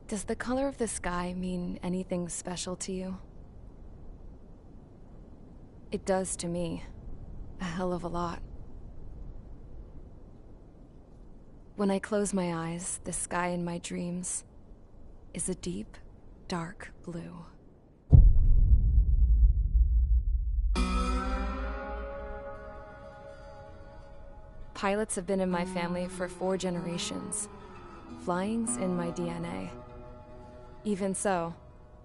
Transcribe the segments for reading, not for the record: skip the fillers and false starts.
Does the color of the sky mean anything special to you? It does to me. A hell of a lot. When I close my eyes, the sky in my dreams is a deep, dark blue. Pilots have been in my family for 4 generations. Flying's in my DNA. Even so,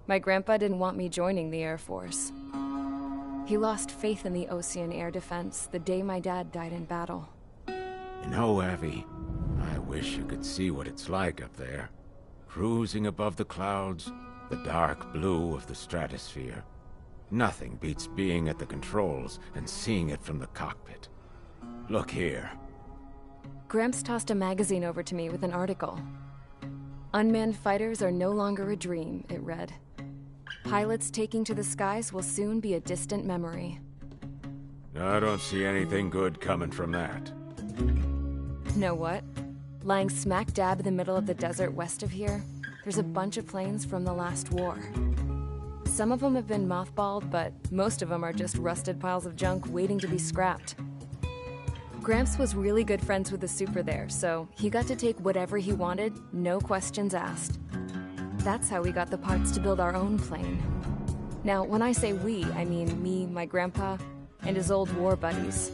my grandpa didn't want me joining the Air Force. He lost faith in the Osean air defense the day my dad died in battle. You know, Abby, I wish you could see what it's like up there. Cruising above the clouds, the dark blue of the stratosphere. Nothing beats being at the controls and seeing it from the cockpit. Look here. Gramps tossed a magazine over to me with an article. Unmanned fighters are no longer a dream, it read. Pilots taking to the skies will soon be a distant memory. I don't see anything good coming from that. Know what? Lying smack dab in the middle of the desert west of here, there's a bunch of planes from the last war. Some of them have been mothballed, but most of them are just rusted piles of junk waiting to be scrapped. Gramps was really good friends with the super there, so he got to take whatever he wanted, no questions asked. That's how we got the parts to build our own plane. Now, when I say we, I mean me, my grandpa, and his old war buddies.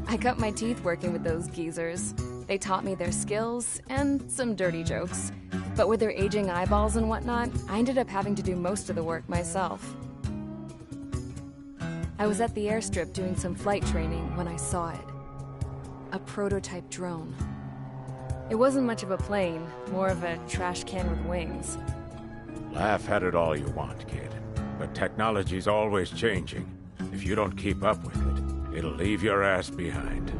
I cut my teeth working with those geezers. They taught me their skills, and some dirty jokes. But with their aging eyeballs and whatnot, I ended up having to do most of the work myself. I was at the airstrip doing some flight training when I saw it. A prototype drone. It wasn't much of a plane, more of a trash can with wings. Laugh at it all you want, kid. But technology's always changing. If you don't keep up with it, it'll leave your ass behind.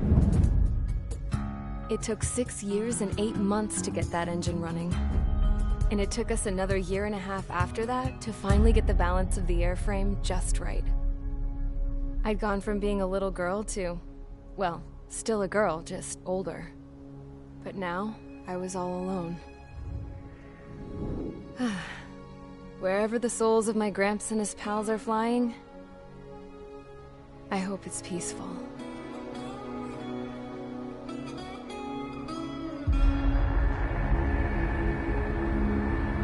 It took 6 years and 8 months to get that engine running. And it took us another 1.5 years after that to finally get the balance of the airframe just right. I'd gone from being a little girl to, well, still a girl, just older. But now, I was all alone. Wherever the souls of my Gramps and his pals are flying, I hope it's peaceful.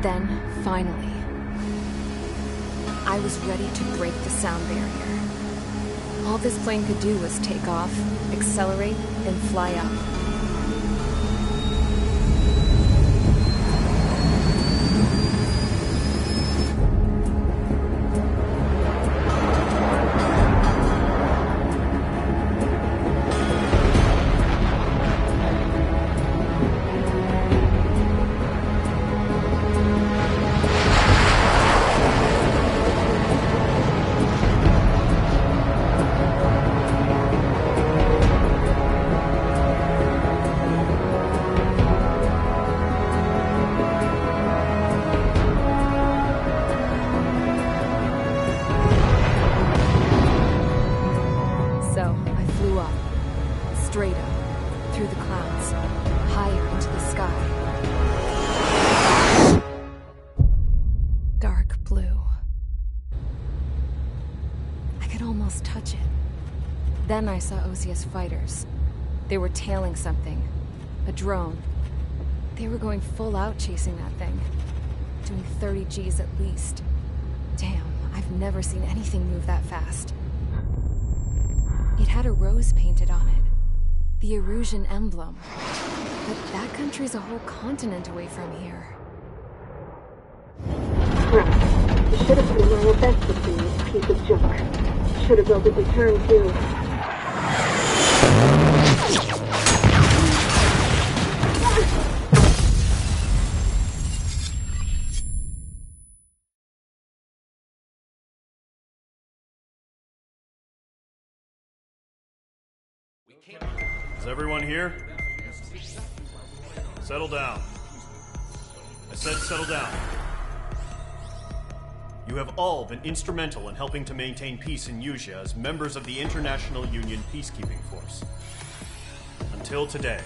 Then, finally, I was ready to break the sound barrier. All this plane could do was take off, accelerate, and fly up. Then I saw Osia's fighters. They were tailing something. A drone. They were going full out chasing that thing. Doing 30 Gs at least. Damn, I've never seen anything move that fast. It had a rose painted on it. The Erusian emblem. But that country's a whole continent away from here. Right. You should have put in your best to see this piece of junk. Should have built a return too. Is everyone here? Settle down. I said settle down. You have all been instrumental in helping to maintain peace in Usea as members of the International Union Peacekeeping Force. Until today.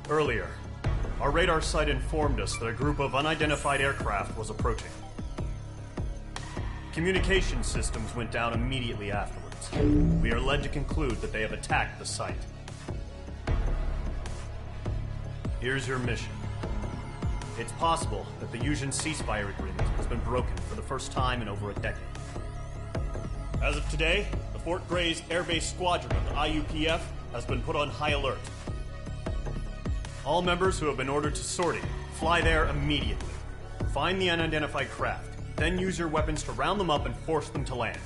Earlier, our radar site informed us that a group of unidentified aircraft was approaching. Communication systems went down immediately afterwards. We are led to conclude that they have attacked the site. Here's your mission. It's possible that the Yuuzhan ceasefire agreement has been broken for the first time in over a decade. As of today, the Fort Grays Air Base Squadron of the IUPF has been put on high alert. All members who have been ordered to sortie, fly there immediately. Find the unidentified craft, then use your weapons to round them up and force them to land.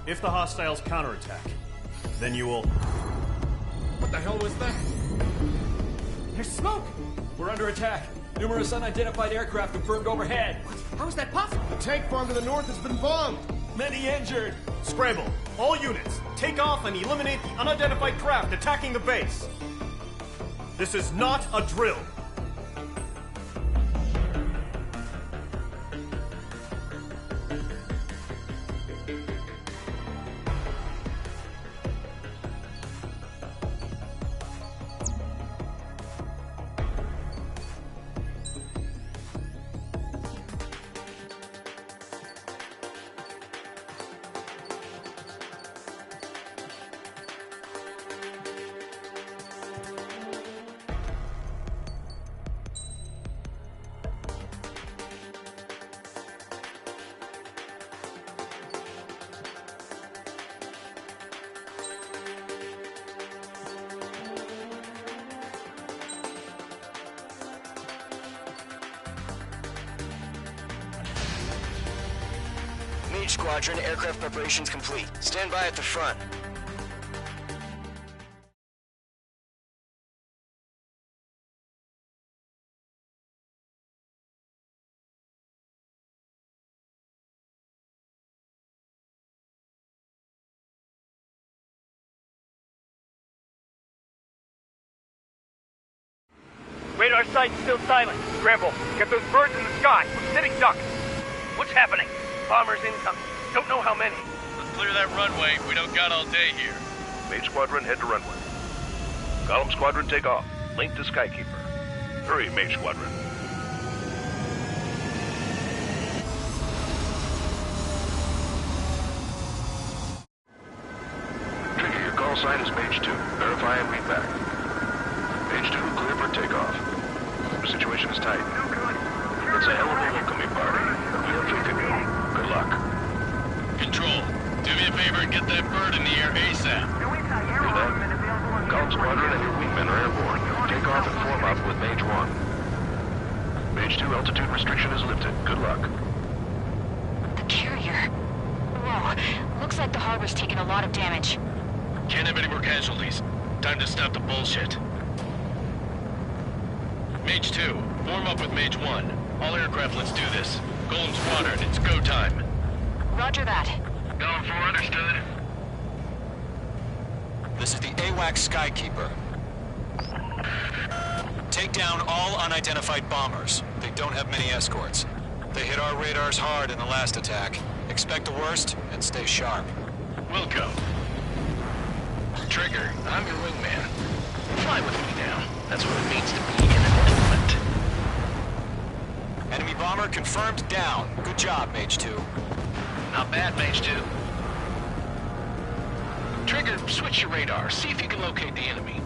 If the hostiles counterattack, then you will... What the hell was that? There's smoke! We're under attack. Numerous unidentified aircraft confirmed overhead. How is that possible? The tank farm to the north has been bombed. Many injured. Scramble! All units, take off and eliminate the unidentified craft attacking the base! This is not a drill! Mage Squadron, aircraft preparations complete. Stand by at the front. Radar site's still silent. Scramble. Get those birds in the sky. We're sitting ducks. What's happening? Bombers incoming. Don't know how many. Let's clear that runway. We don't got all day here. Mage Squadron, head to runway. Column Squadron, take off. Link to Skykeeper. Hurry, Mage Squadron. Trigger, your call sign is Mage 2. Verify and read back. Mage 2, clear for takeoff. The situation is tight. It's a hell of a welcoming party. We have faith in you. Good luck. Control, do me a favor and get that bird in the air ASAP. Do that. Column Squadron and your wingmen are airborne. Take off and form up with Mage 1. Mage 2, altitude restriction is lifted. Good luck. The carrier. Whoa, looks like the harbor's taken a lot of damage. Can't have any more casualties. Time to stop the bullshit. Mage 2, form up with Mage 1. All aircraft, let's do this. Golem Squadron, it's go time. Roger that. Going for understood. This is the AWACS Skykeeper. Take down all unidentified bombers. They don't have many escorts. They hit our radars hard in the last attack. Expect the worst and stay sharp. Wilco. Trigger, I'm your wingman. Fly with me now. That's what it means to be in an element. Enemy bomber confirmed down. Good job, Mage 2. Not bad, Mage 2. Trigger, switch your radar. See if you can locate the enemy.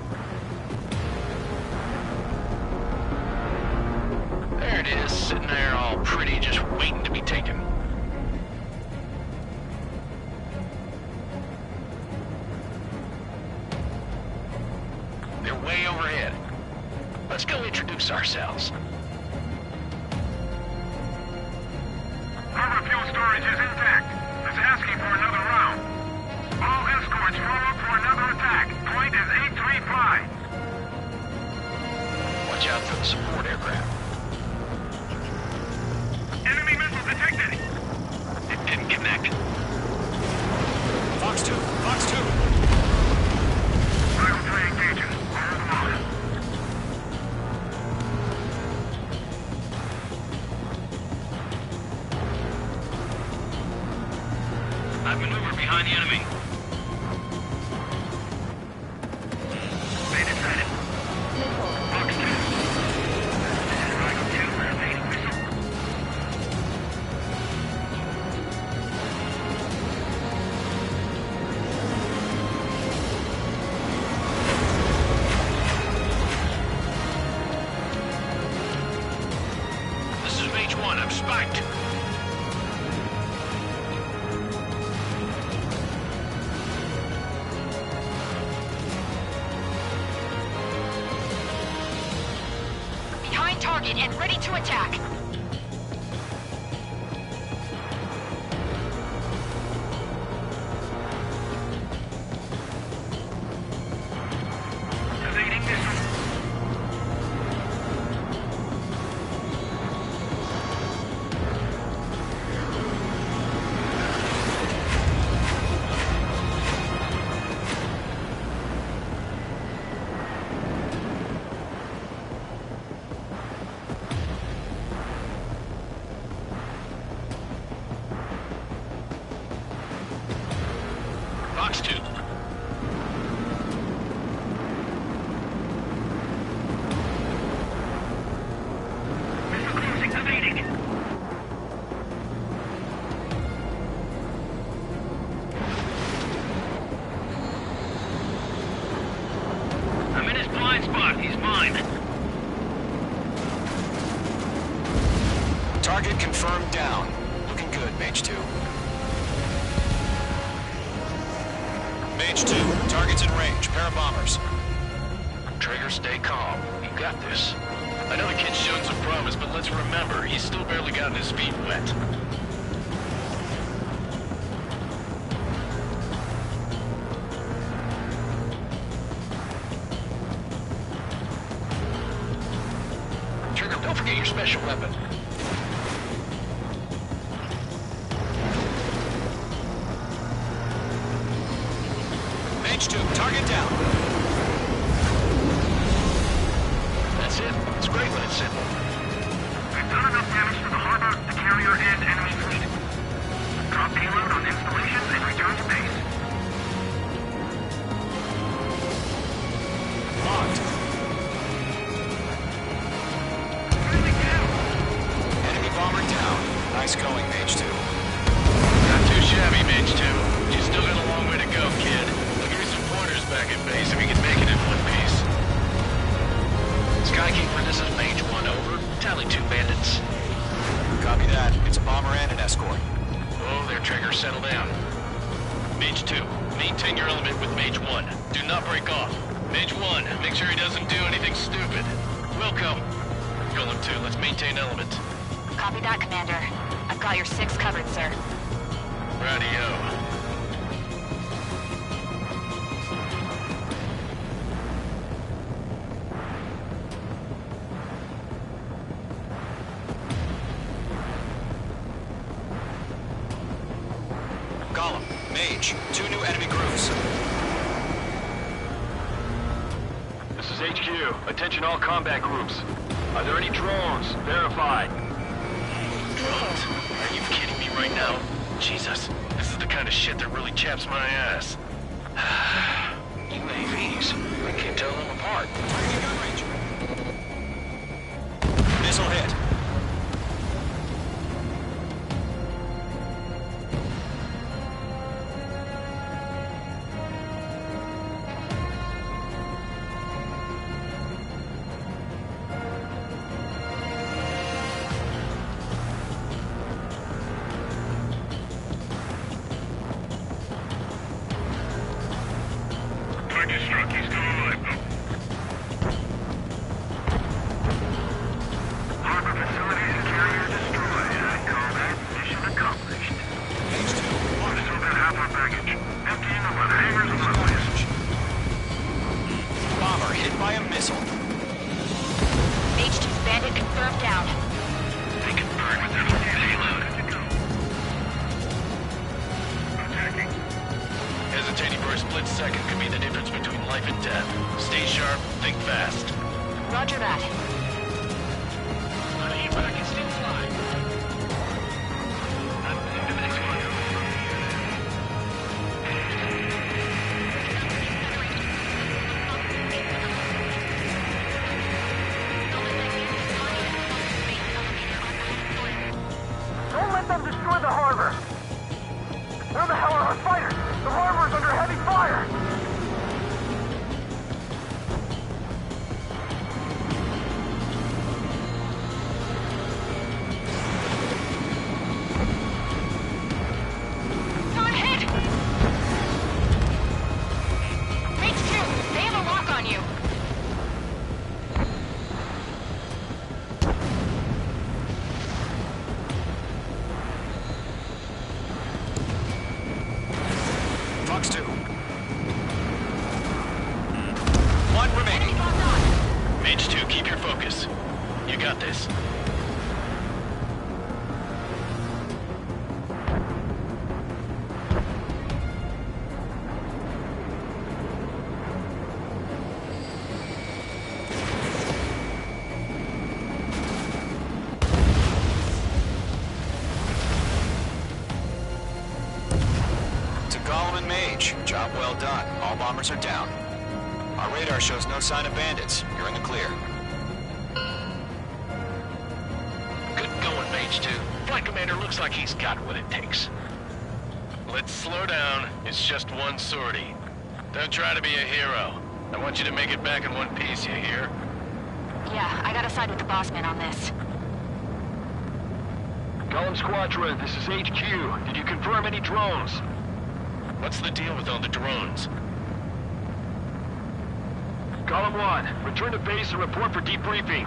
There it is, sitting there all pretty, just waiting to be taken. They're way overhead. Let's go introduce ourselves. Harbor fuel storage is intact. It's asking for another round. All escorts roll up for another attack. Point is 835. Watch out for the support aircraft. Enemy missile detected. It didn't connect. Fox 2, Fox 2. Rifle 3 engaging. Hold on. I've maneuvered behind the enemy. They decided. Fox 2, target and ready to attack. Fox 2. I'm in his blind spot. He's mine. Target confirmed down. Looking good, Mage 2. Mage 2, target's in range. Pair of bombers. Trigger, stay calm. You got this. I know the kid's shown some promise, but let's remember, he's still barely gotten his feet wet. Trigger, don't forget your special weapon. Mage 2, target down. That's it. It's great when it's simple. We've done enough damage to the harbor, the carrier, and enemy fleet. Drop payload on installations and return to base. Locked. Enemy bomber down. Nice going, Mage 2. Not too shabby, Mage 2. You still got a long way to go, kid. I'll give you some pointers back at base if you can make it in one piece. Skykeeper, this is Mage 1, over. Tally 2 bandits. Copy that. It's a bomber and an escort. Oh, their Trigger, settle down. Mage 2, maintain your element with Mage 1. Do not break off. Mage 1, make sure he doesn't do anything stupid. Welcome. Golem 2, let's maintain element. Copy that, Commander. I've got your 6 covered, sir. Radio. Golem, Mage, 2 new enemy groups. This is HQ. Attention all combat groups. Are there any drones? Verified. Drones? Are you kidding me right now? Jesus, this is the kind of shit that really chaps my ass. UAVs. I can't tell them apart. Target gun range. Missile hit. Target struck. He's still alive, though. Harbor facilities and carrier destroyed. I call that mission accomplished. Mage 2, We've still got half our baggage. Emptying the weather hangars and runways. bomber hit by a missile. Mage 2's bandit confirmed down. They can burn with their payload. Attacking. Hesitating for a split second could be the difference between life and death. Stay sharp, think fast. Roger that. Back and still fly. I'm into the next one. Don't let them destroy the harbor! Where the hell are our fighters? The harbor's under heavy fire! Not hit! Mage 2, they have a lock on you. this. Gollum and Mage, job well done. All bombers are down. Our radar shows no sign of bandits. You're in the clear. Good going, Mage 2. Flight Commander looks like he's got what it takes. Let's slow down. It's just one sortie. Don't try to be a hero. I want you to make it back in one piece, you hear? Yeah, I gotta side with the boss man on this. Gollum Squadron, this is HQ. Did you confirm any drones? What's the deal with all the drones? Gollum 1, return to base and report for debriefing.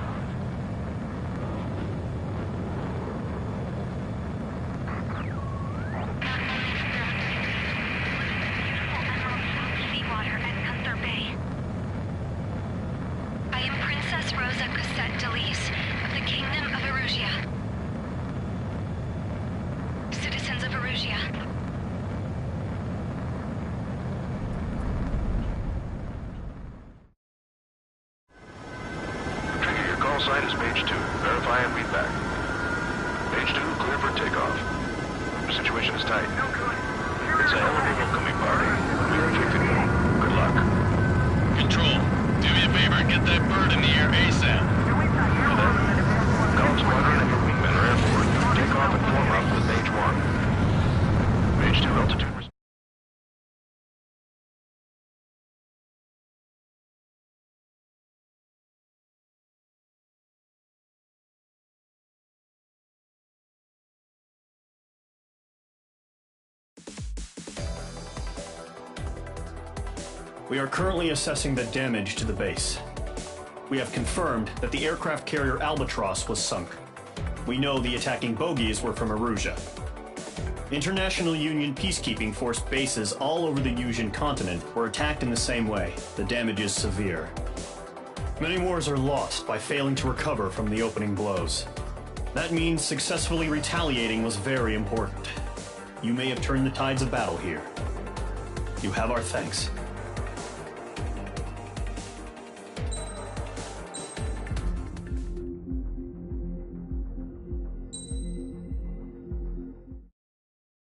I am Princess Rosa Cosette Delise of the Kingdom of Erusia. Citizens of Erusia. Sign is Mage 2. Verify and read back. Mage 2, clear for takeoff. The situation is tight. It's a hell of a welcoming party. We think you can go. Good luck. Control, do me a favor and get that bird in the air ASAP. Gollum Squadron and your wingmen are airborne. Take off and form up with Mage 1. Mage 2 altitude. We are currently assessing the damage to the base. We have confirmed that the aircraft carrier Albatross was sunk. We know the attacking bogies were from Erusia. International Union peacekeeping force bases all over the Yusian continent were attacked in the same way. The damage is severe. Many wars are lost by failing to recover from the opening blows. That means successfully retaliating was very important. You may have turned the tides of battle here. You have our thanks.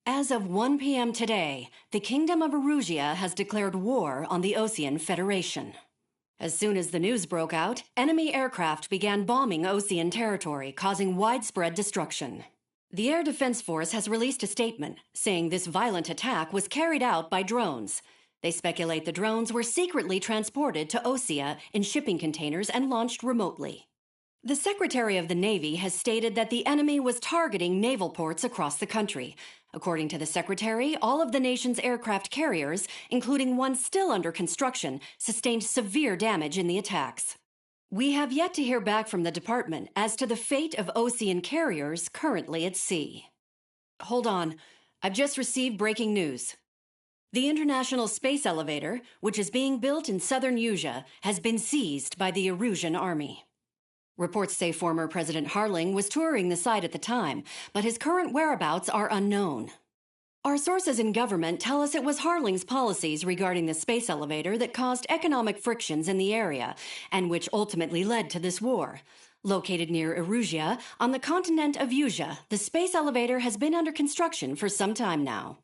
As of 1 p.m. today, the Kingdom of Erusia has declared war on the Osean Federation. As soon as the news broke out, enemy aircraft began bombing Osean territory, causing widespread destruction. The Air Defense Force has released a statement saying this violent attack was carried out by drones. They speculate the drones were secretly transported to Osea in shipping containers and launched remotely. The Secretary of the Navy has stated that the enemy was targeting naval ports across the country. According to the Secretary, all of the nation's aircraft carriers, including one still under construction, sustained severe damage in the attacks. We have yet to hear back from the department as to the fate of Osean carriers currently at sea. Hold on. I've just received breaking news. The International Space Elevator, which is being built in southern Yusia, has been seized by the Erusian army. Reports say former President Harling was touring the site at the time, but his current whereabouts are unknown. Our sources in government tell us it was Harling's policies regarding the space elevator that caused economic frictions in the area, and which ultimately led to this war. Located near Erusia, on the continent of Yusia, the space elevator has been under construction for some time now.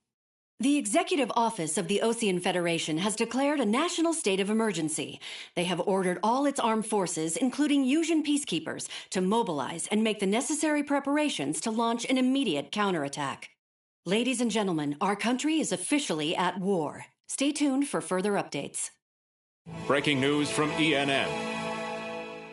The Executive Office of the Osean Federation has declared a national state of emergency. They have ordered all its armed forces, including Yusian peacekeepers, to mobilize and make the necessary preparations to launch an immediate counterattack. Ladies and gentlemen, our country is officially at war. Stay tuned for further updates. Breaking news from ENN.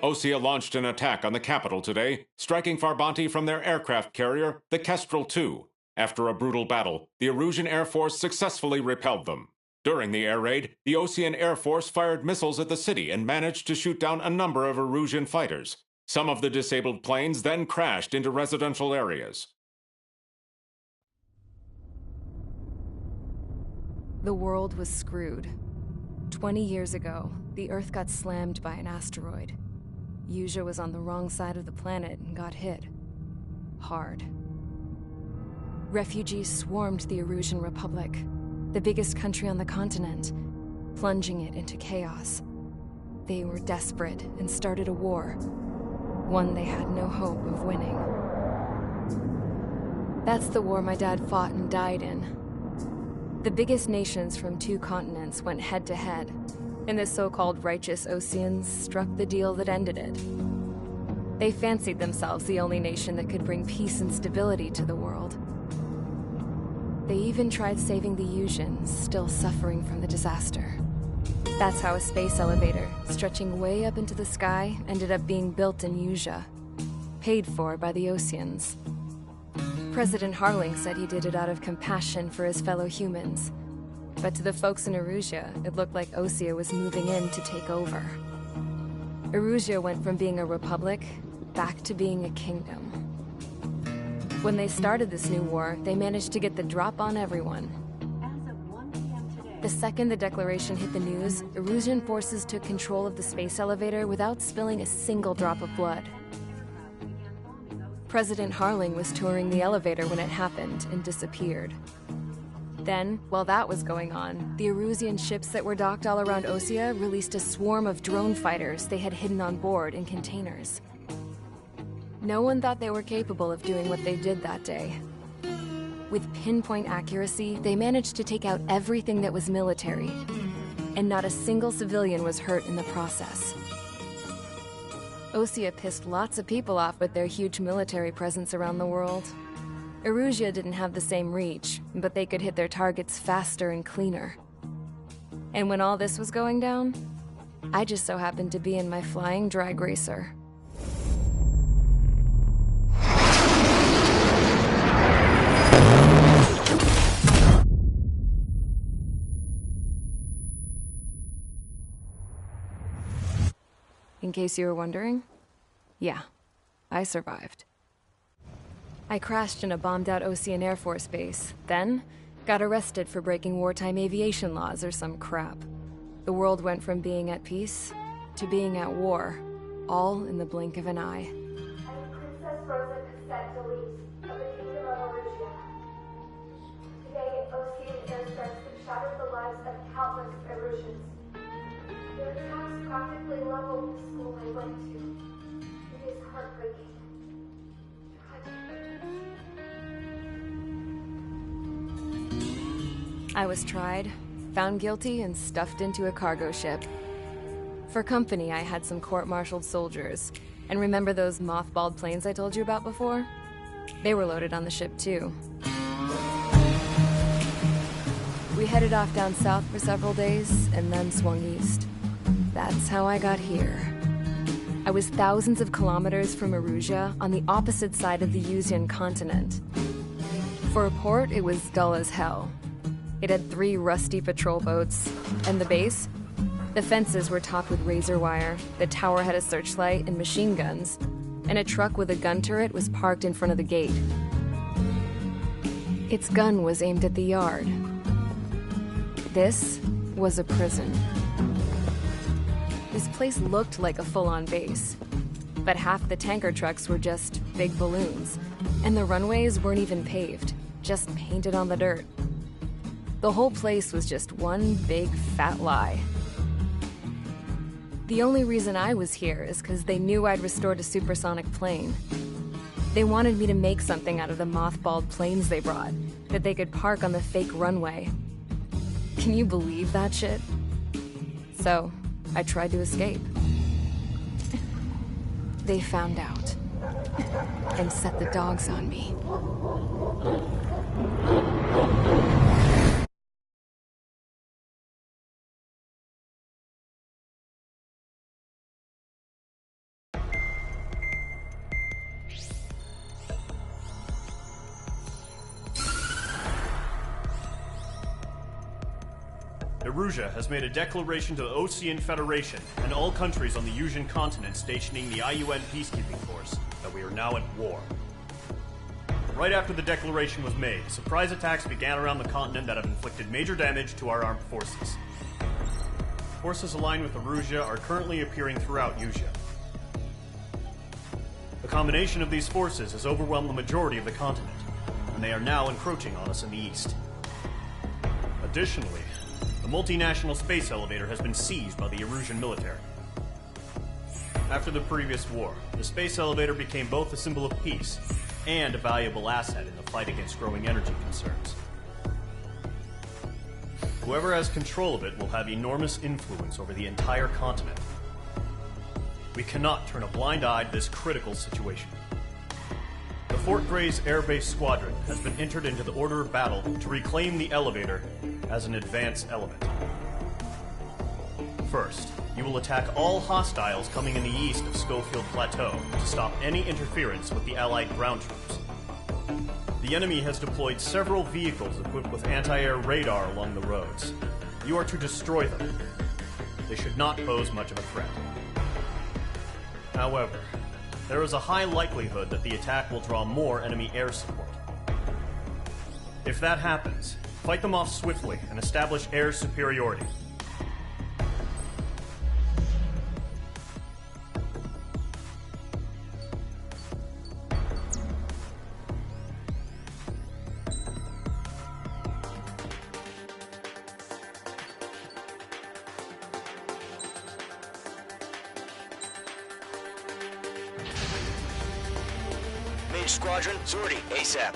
Osea launched an attack on the capital today, striking Farbanti from their aircraft carrier, the Kestrel II. After a brutal battle, the Erusian Air Force successfully repelled them. During the air raid, the Osean Air Force fired missiles at the city and managed to shoot down a number of Erusian fighters. Some of the disabled planes then crashed into residential areas. The world was screwed. 20 years ago, the Earth got slammed by an asteroid. Usea was on the wrong side of the planet and got hit. Hard. Refugees swarmed the Erusian Republic, the biggest country on the continent, plunging it into chaos. They were desperate and started a war, one they had no hope of winning. That's the war my dad fought and died in. The biggest nations from 2 continents went head-to-head, and the so-called righteous Oseans struck the deal that ended it. They fancied themselves the only nation that could bring peace and stability to the world. They even tried saving the Usians, still suffering from the disaster. That's how a space elevator, stretching way up into the sky, ended up being built in Usea, paid for by the Oseans. President Harling said he did it out of compassion for his fellow humans. But to the folks in Erusia, it looked like Osea was moving in to take over. Erusia went from being a republic back to being a kingdom. When they started this new war, they managed to get the drop on everyone. The second the declaration hit the news, Erusian forces took control of the space elevator without spilling a single drop of blood. President Harling was touring the elevator when it happened and disappeared. Then, while that was going on, the Erusian ships that were docked all around Osea released a swarm of drone fighters they had hidden on board in containers. No one thought they were capable of doing what they did that day. With pinpoint accuracy, they managed to take out everything that was military, and not a single civilian was hurt in the process. Osea pissed lots of people off with their huge military presence around the world. Erusia didn't have the same reach, but they could hit their targets faster and cleaner. And when all this was going down, I just so happened to be in my flying drag racer. In case you were wondering, yeah, I survived. I crashed in a bombed-out Osean Air Force base, then got arrested for breaking wartime aviation laws or some crap. The world went from being at peace to being at war, all in the blink of an eye. Princess Rosa Cassette Delete of the Kingdom of Erusia. Today, Osean airstrikes have shattered the lives of countless Erusians. Their attacks practically leveled the school I went to. It is heartbreaking. I was tried, found guilty, and stuffed into a cargo ship. For company, I had some court-martialed soldiers. And remember those mothballed planes I told you about before? They were loaded on the ship, too. We headed off down south for several days, and then swung east. That's how I got here. I was thousands of kilometers from Erusia, on the opposite side of the Usian continent. For a port, it was dull as hell. It had 3 rusty patrol boats, and the base? The fences were topped with razor wire, the tower had a searchlight and machine guns, and a truck with a gun turret was parked in front of the gate. Its gun was aimed at the yard. This was a prison. This place looked like a full-on base, but half the tanker trucks were just big balloons, and the runways weren't even paved, just painted on the dirt. The whole place was just one big fat lie. The only reason I was here is because they knew I'd restored a supersonic plane. They wanted me to make something out of the mothballed planes they brought, that they could park on the fake runway. Can you believe that shit? So, I tried to escape. They found out, and set the dogs on me. Erusia has made a declaration to the Osean Federation and all countries on the Usian continent stationing the IUN Peacekeeping Force that we are now at war. Right after the declaration was made, surprise attacks began around the continent that have inflicted major damage to our armed forces. Forces aligned with Erusia are currently appearing throughout Usea. combination of these forces has overwhelmed the majority of the continent, and they are now encroaching on us in the east. Additionally, the multinational space elevator has been seized by the Erusian military. After the previous war, the space elevator became both a symbol of peace and a valuable asset in the fight against growing energy concerns. Whoever has control of it will have enormous influence over the entire continent. We cannot turn a blind eye to this critical situation. The Fort Grays Air Base Squadron has been entered into the order of battle to reclaim the elevator as an advance element. First, you will attack all hostiles coming in the east of Schofield Plateau to stop any interference with the Allied ground troops. The enemy has deployed several vehicles equipped with anti-air radar along the roads. You are to destroy them. They should not pose much of a threat. However, there is a high likelihood that the attack will draw more enemy air support. If that happens, fight them off swiftly and establish air superiority. Mage Squadron, Zordy, ASAP.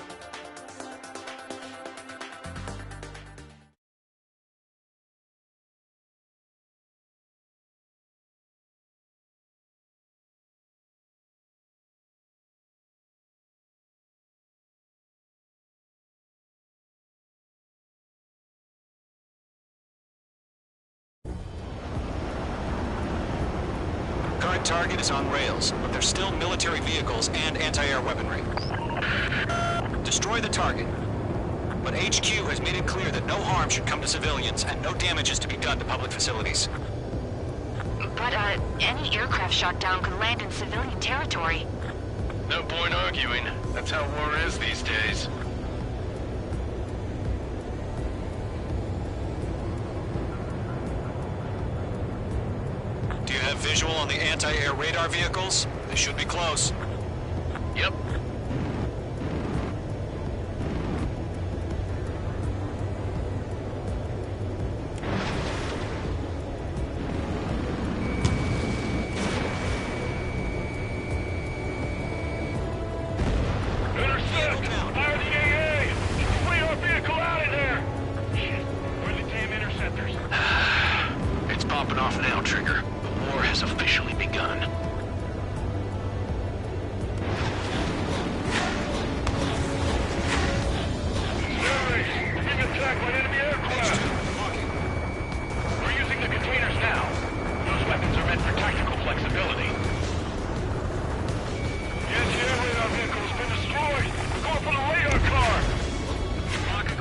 Current target is on rails, but there's still military vehicles and anti-air weaponry. Destroy the target. But HQ has made it clear that no harm should come to civilians and no damage is to be done to public facilities. But, any aircraft shot down could land in civilian territory. No point arguing. That's how war is these days. Do you have visual on the anti-air radar vehicles? They should be close. Yep. Intercept! Fire the AA! Get the radar vehicle out of there! Shit, where are the damn interceptors? It's popping off now, Trigger. The war has officially begun. Stanley, we're being attacked by enemy aircraft! We're using the containers now. Those weapons are meant for tactical flexibility. The anti-air radar vehicle has been destroyed! We're going for the radar car!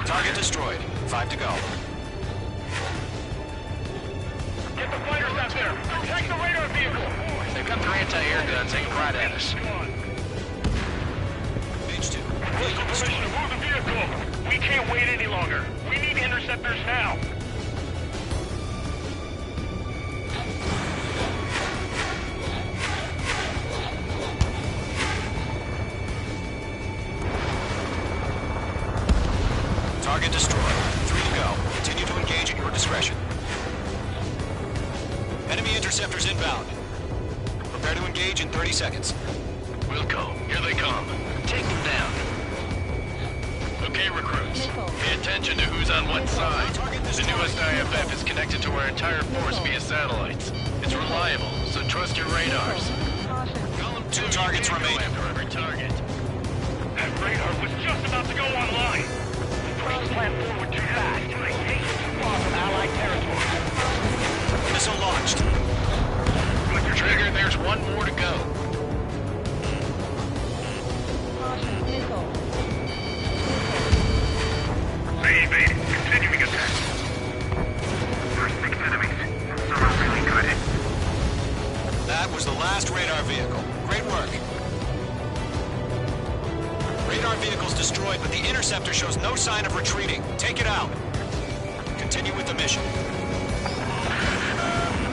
Target destroyed. 5 to go. Get the fighters out there! Protect the radar vehicle! They've got their anti-air guns aimed right at us. Mage 2. Vehicle permission to move the vehicle! We can't wait any longer. We need interceptors now! Target destroyed. 3 to go. Continue to engage at your discretion. Enemy interceptors inbound. Prepare to engage in 30 seconds. Wilco, here they come. Take them down. Okay, recruits. Pay attention to who's on what side. The newest IFF is connected to our entire force via satellites. It's reliable, so trust your radars. 2 targets remain. After every target. That radar was just about to go online! The train slammed forward too fast. Taken too far from Allied territory. Missile launched. Trigger, there's one more to go. They evaded. Continuing attack. First 6 enemies. Some are really good. That was the last radar vehicle. Great work. Radar vehicle's destroyed, but the interceptor shows no sign of retreating. Take it out. Continue with the mission.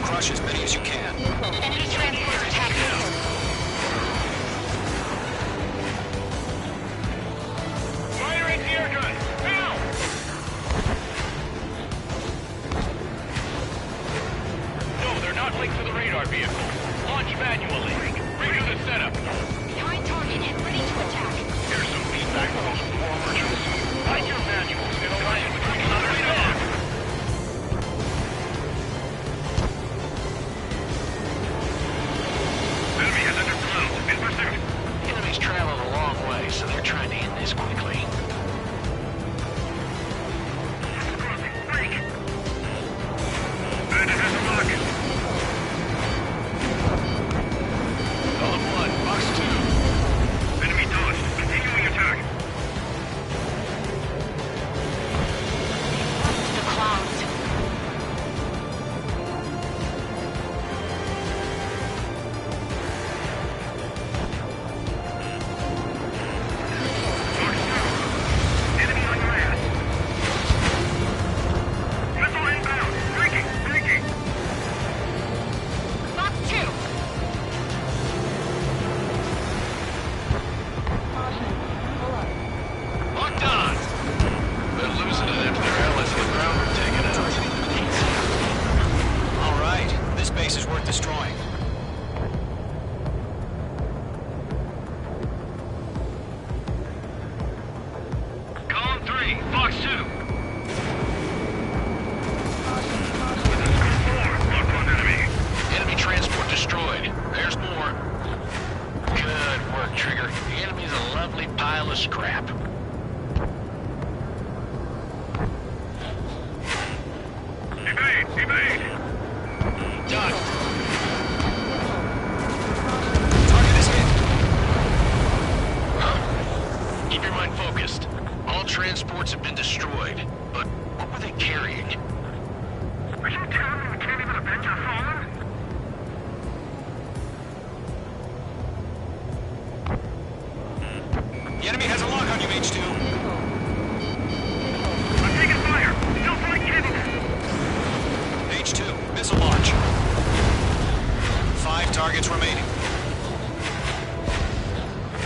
Crush as many as you can. Enemy transport attack. link to the radar vehicle. Launch manually. Redo the setup. Behind target and ready to attack. Here's some feedback from those war merchants. Find your manuals and align it between another radar. Enemy has entered clouds. In pursuit. Enemy's traveling a long way, so they're trying to end this quickly. Bandit has a lock. Column 1, Box 2. Enemy dodged. Continuing attack. The clouds. Enemy on your ass. Missile inbound. Breaking. Breaking. Box 2. Locked on! They're losing it after their allies on the ground were taken out. All right, this base is worth destroying. Column 3. Fox 2. Locked on enemy. Enemy transport destroyed. There's more. Good work, Trigger. The enemy's a lovely pile of scrap. Evade. Evade. Done. Target is hit. Huh? Keep your mind focused. All transports have been destroyed. But what were they carrying? Are you telling me we can't even avenge our fallen? The enemy has a lock on you, H2. I'm taking fire. Still flight capable. H2, missile launch. 5 targets remaining.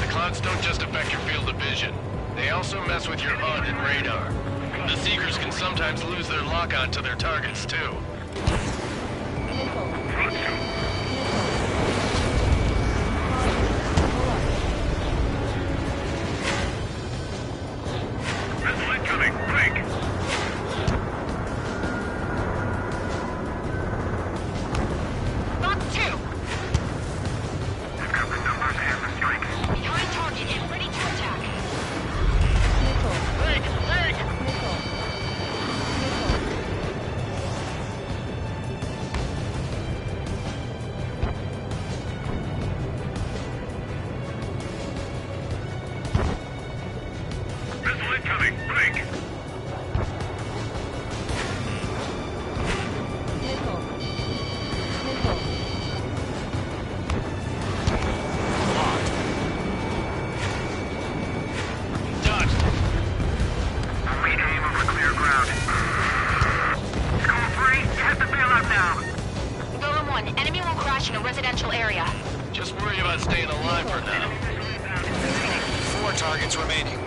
The clouds don't just affect your field of vision. They also mess with your HUD and radar. The Seekers can sometimes lose their lock-on to their targets, too. Missile incoming. Break. Box 2. I've got the numbers and the strike. Behind target and ready to attack. Break! Break! Missile incoming. Break. Done. Await aim over clear ground. Call 3. You have to bail out now. Golem 1, enemy will crash in a residential area. Just worry about staying alive for now. 4 targets remaining.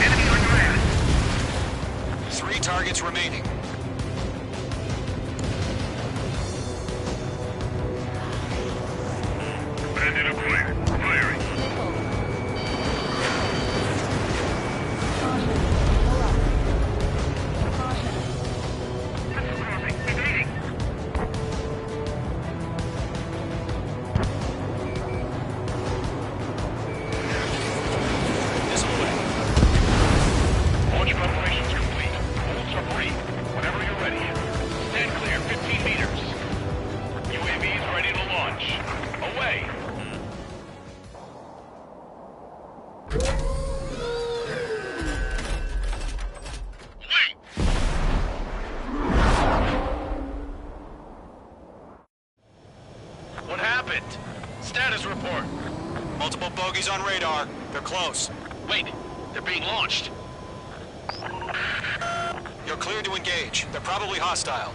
Enemy on your ass. 3 targets remaining. Bandit acquired. Firing. Missile crossing. Evading. Missile away. Launch preparations complete. Bolts are free. Whenever you're ready. Stand clear 15 meters. UAVs ready to launch. Away! What happened? Status report. Multiple bogeys on radar. They're close. Wait, they're being launched. You're cleared to engage. They're probably hostile.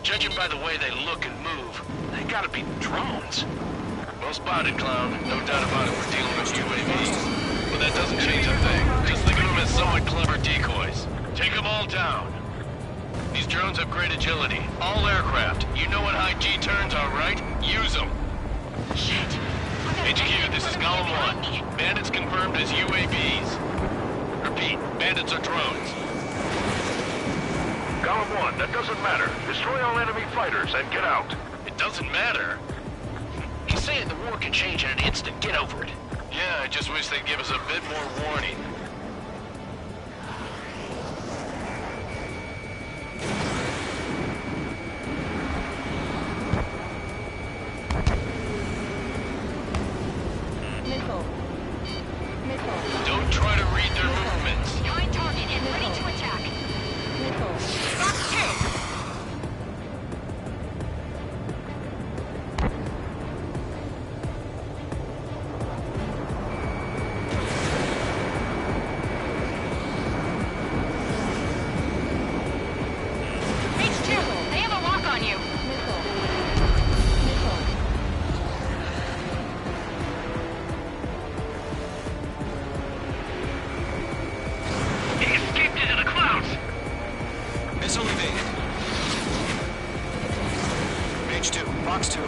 Judging by the way they look and move, they gotta be drones. Well spotted, Clown. No doubt about it, we're dealing with UAVs. But that doesn't change a thing. Just think of them as somewhat clever decoys. Take them all down. These drones have great agility. All aircraft. You know what high G turns are, right? Use them. Shit. HQ, this is Golem 1. Bandits confirmed as UAVs. Repeat, bandits are drones. Golem 1, that doesn't matter. Destroy all enemy fighters and get out. It doesn't matter. He's saying the war can change in an instant. Get over it. Yeah, I just wish they'd give us a bit more warning. Don't try to read their movements. Behind target and ready to attack. Fox 2.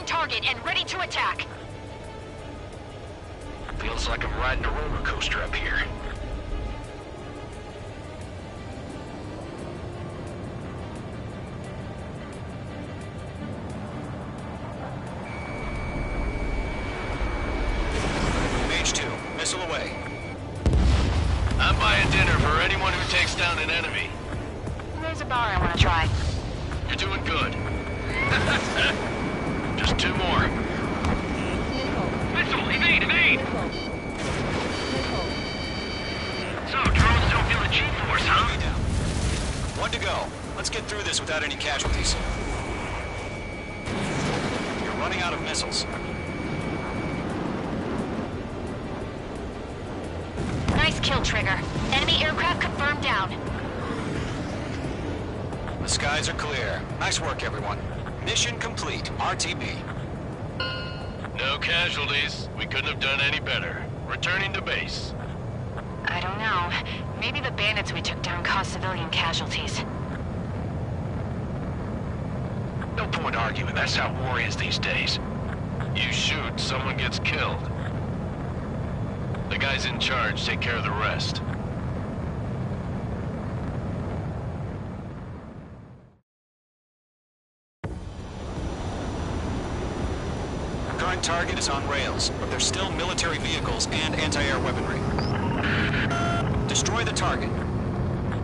Target and ready to attack. Feels like I'm riding a roller coaster up here. Mage 2, missile away. I'm buying dinner for anyone who takes down an enemy. There's a bar I want to try. You're doing good. Just two more. Missile! Evade! Evade! So, drones don't feel the G-force, huh? One to go. Let's get through this without any casualties. You're running out of missiles. Nice kill, Trigger. Enemy aircraft confirmed down. The skies are clear. Nice work, everyone. Mission complete. RTB. No casualties. We couldn't have done any better. Returning to base. I don't know. Maybe the bandits we took down caused civilian casualties. No point arguing. That's how war is these days. You shoot, someone gets killed. The guys in charge take care of the rest. Current target is on rails, but there's still military vehicles and anti-air weaponry. Destroy the target.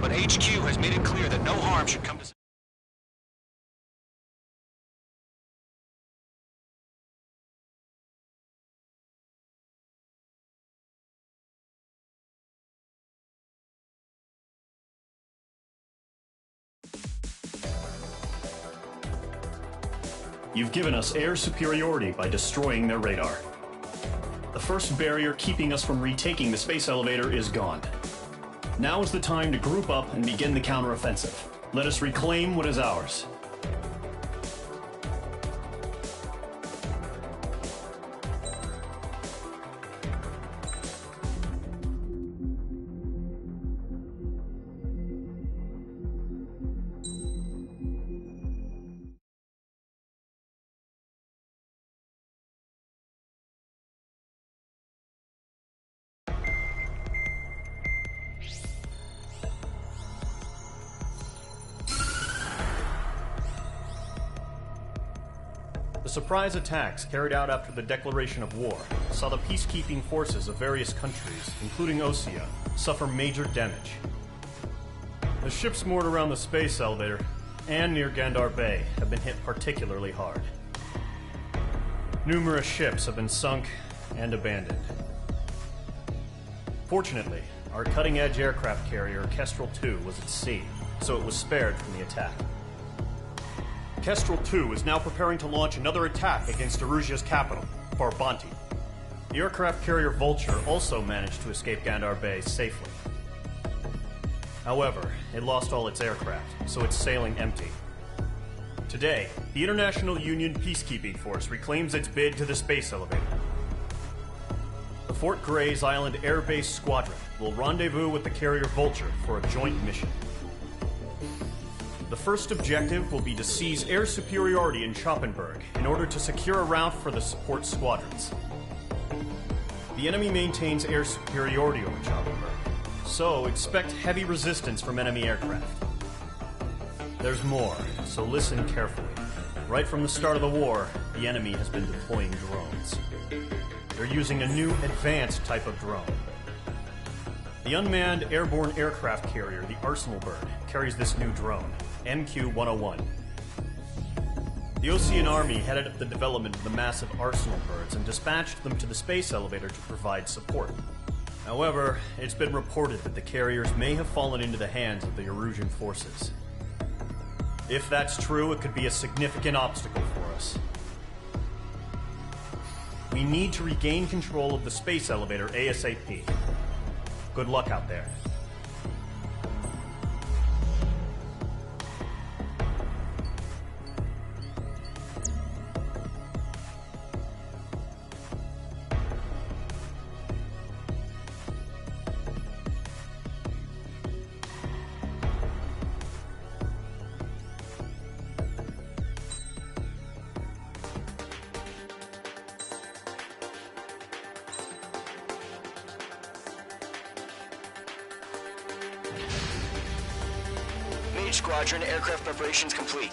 But HQ has made it clear that no harm should come to... You've given us air superiority by destroying their radar. The first barrier keeping us from retaking the space elevator is gone. Now is the time to group up and begin the counteroffensive. Let us reclaim what is ours. surprise attacks carried out after the declaration of war saw the peacekeeping forces of various countries, including Osea, suffer major damage. The ships moored around the space elevator and near Gandar Bay have been hit particularly hard. Numerous ships have been sunk and abandoned. Fortunately, our cutting-edge aircraft carrier Kestrel II was at sea, so it was spared from the attack. Kestrel II is now preparing to launch another attack against Erusia's capital, Farbanti. The aircraft carrier Vulture also managed to escape Gandar Bay safely. However, it lost all its aircraft, so it's sailing empty. Today, the International Union Peacekeeping Force reclaims its bid to the space elevator. The Fort Grays Island Air Base Squadron will rendezvous with the carrier Vulture for a joint mission. The first objective will be to seize air superiority in Schoppenberg in order to secure a route for the support squadrons. The enemy maintains air superiority over Schoppenberg, so expect heavy resistance from enemy aircraft. There's more, so listen carefully. Right from the start of the war, the enemy has been deploying drones. They're using a new advanced type of drone. The unmanned airborne aircraft carrier, the Arsenal Bird, carries this new drone, MQ-101. The Osean Army headed up the development of the massive Arsenal Birds and dispatched them to the space elevator to provide support. However, it's been reported that the carriers may have fallen into the hands of the Erusian forces. If that's true, it could be a significant obstacle for us. We need to regain control of the space elevator ASAP. Good luck out there. Mage Squadron, aircraft preparations complete.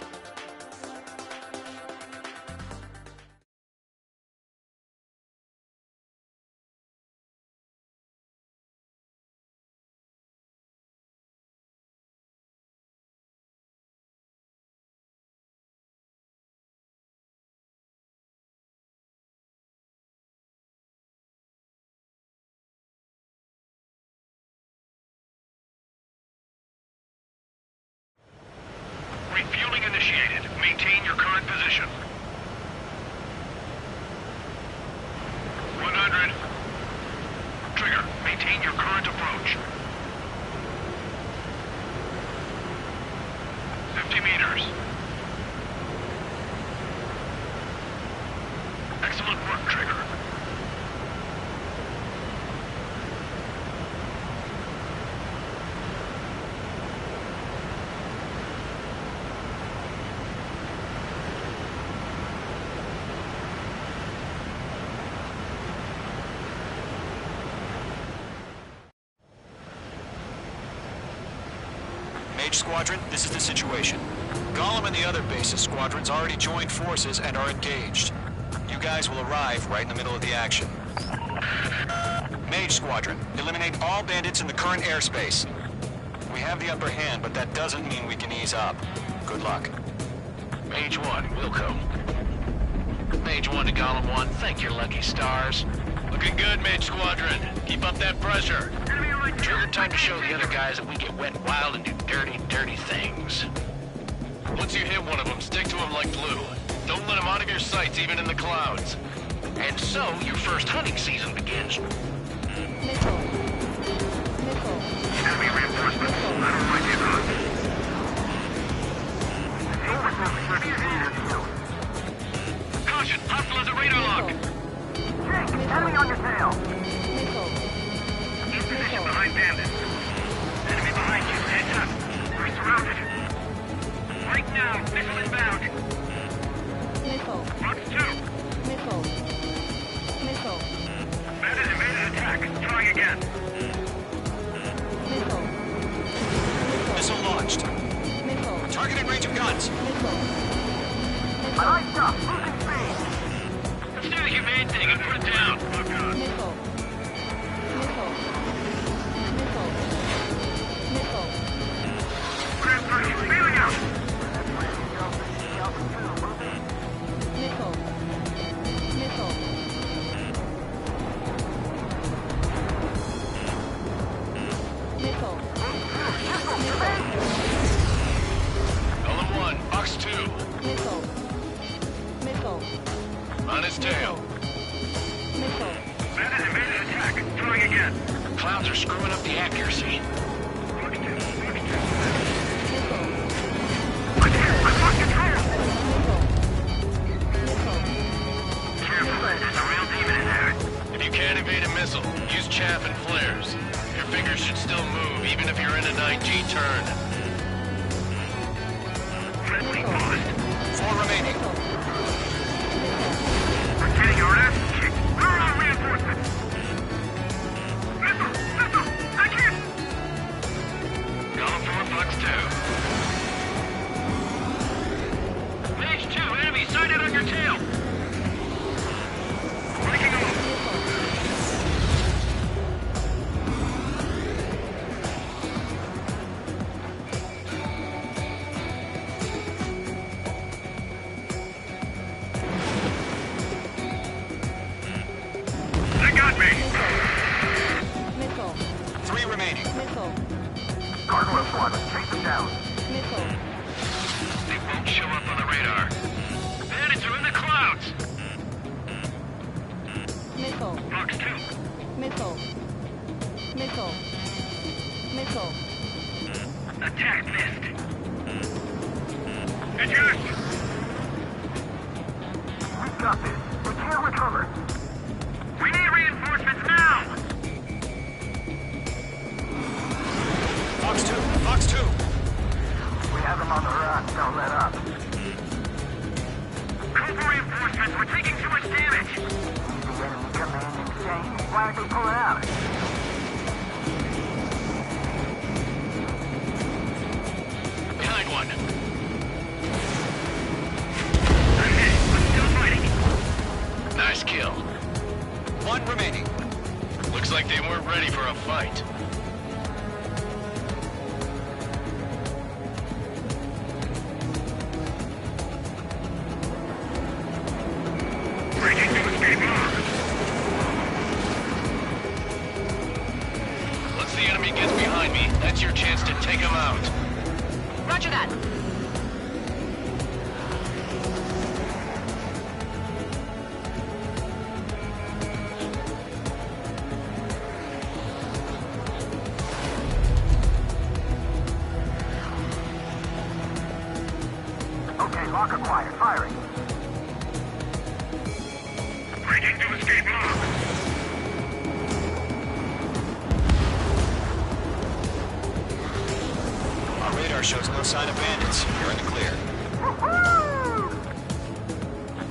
Refueling initiated. Maintain your current position. 100. Trigger, maintain your current approach. 50 meters. Excellent work, Trigger. Mage Squadron, this is the situation. Golem and the other bases squadrons already joined forces and are engaged. You guys will arrive right in the middle of the action. Mage Squadron, eliminate all bandits in the current airspace. We have the upper hand, but that doesn't mean we can ease up. Good luck. Mage 1, Wilco. Mage 1 to Golem 1, thank your lucky stars. Looking good, Mage Squadron. Keep up that pressure. Trigger time to show the other guys that we get wet and wild and do dirty, dirty things. Once you hit one of them, stick to them like glue. Don't let them out of your sights, even in the clouds. And so, your first hunting season begins. Enemy reinforcements. I don't like it, Caution! Hostile is a radar lock! Jake, enemy on your tail! In position behind bandits. Enemy behind you, heads up. We're surrounded. Right now, missile inbound. Missile. Box 2. Missile. Missile. Bandit evaded attack. Try again. Missile. Missile launched. Missile. Target in range of guns. Missile. I like stuff. Losing speed. main thing and put it down. Missile. Missile. Missile. Missile. Feeling out. Missile. Missile. Missile. Column 1, Box 2. Missile. Missile. On his tail. Missile. Bandit evaded attack. Throwing again. Clouds are screwing up the accuracy. If you can't evade a missile, use chaff and flares. Your fingers should still move, even if you're in a 9G turn. 4 remaining. We're getting our ass kicked. Where are our reinforcements? Missile! Missile! I can't! Column 4, Box 2. Page 2, enemy sighted on your tail! Breaking off! They got me! Missile. 3 remaining. Missile. Cardinal 1, chase them down. Missile. They won't show up on the radar. Bandits are in the clouds! Missile. Box 2. Missile. Missile. Missile. Attack missed. Eject! We've got this. We can't recover. We need reinforcements now! Box 2. Box 2. We have them on the run. Don't let up. Call for reinforcements. We're taking too much damage. The enemy command insane. Why aren't they pulling out? Behind one. I'm hit. I'm still fighting. Nice kill. 1 remaining. Looks like they weren't ready for a fight. Breaking to escape lock. Once the enemy gets behind me, that's your chance to take him out. Roger that. Okay, lock acquired. Firing. Breaking to escape lock. Our radar shows no sign of bandits. You're in the clear.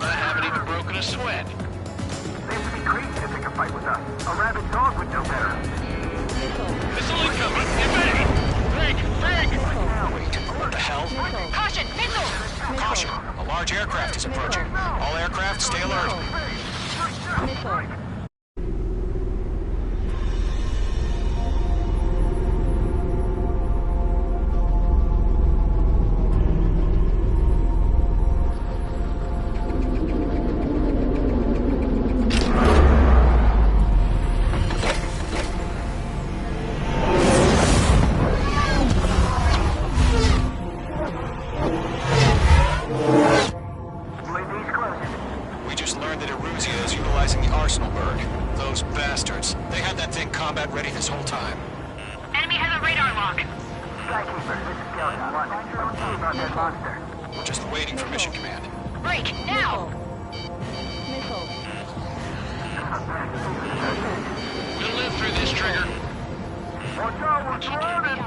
I haven't even broken a sweat. They have to be crazy to pick a fight with us. A rabid dog would know better. Missile incoming! Evade! Fake! Fake! Wait, what the hell? Caution! Missile! Caution! A large aircraft is approaching. All aircraft, stay alert. Missile. UAV's closing. We just learned that Eruzia is utilizing the Arsenal bird. Those bastards. They had that thing combat ready this whole time. Enemy has a radar lock. Skykeeper, this is Delta 1. Don't see about that monster. We're just waiting for mission command. Break, now! Missile. We'll live through this, Trigger. Watch out, we're surrounded!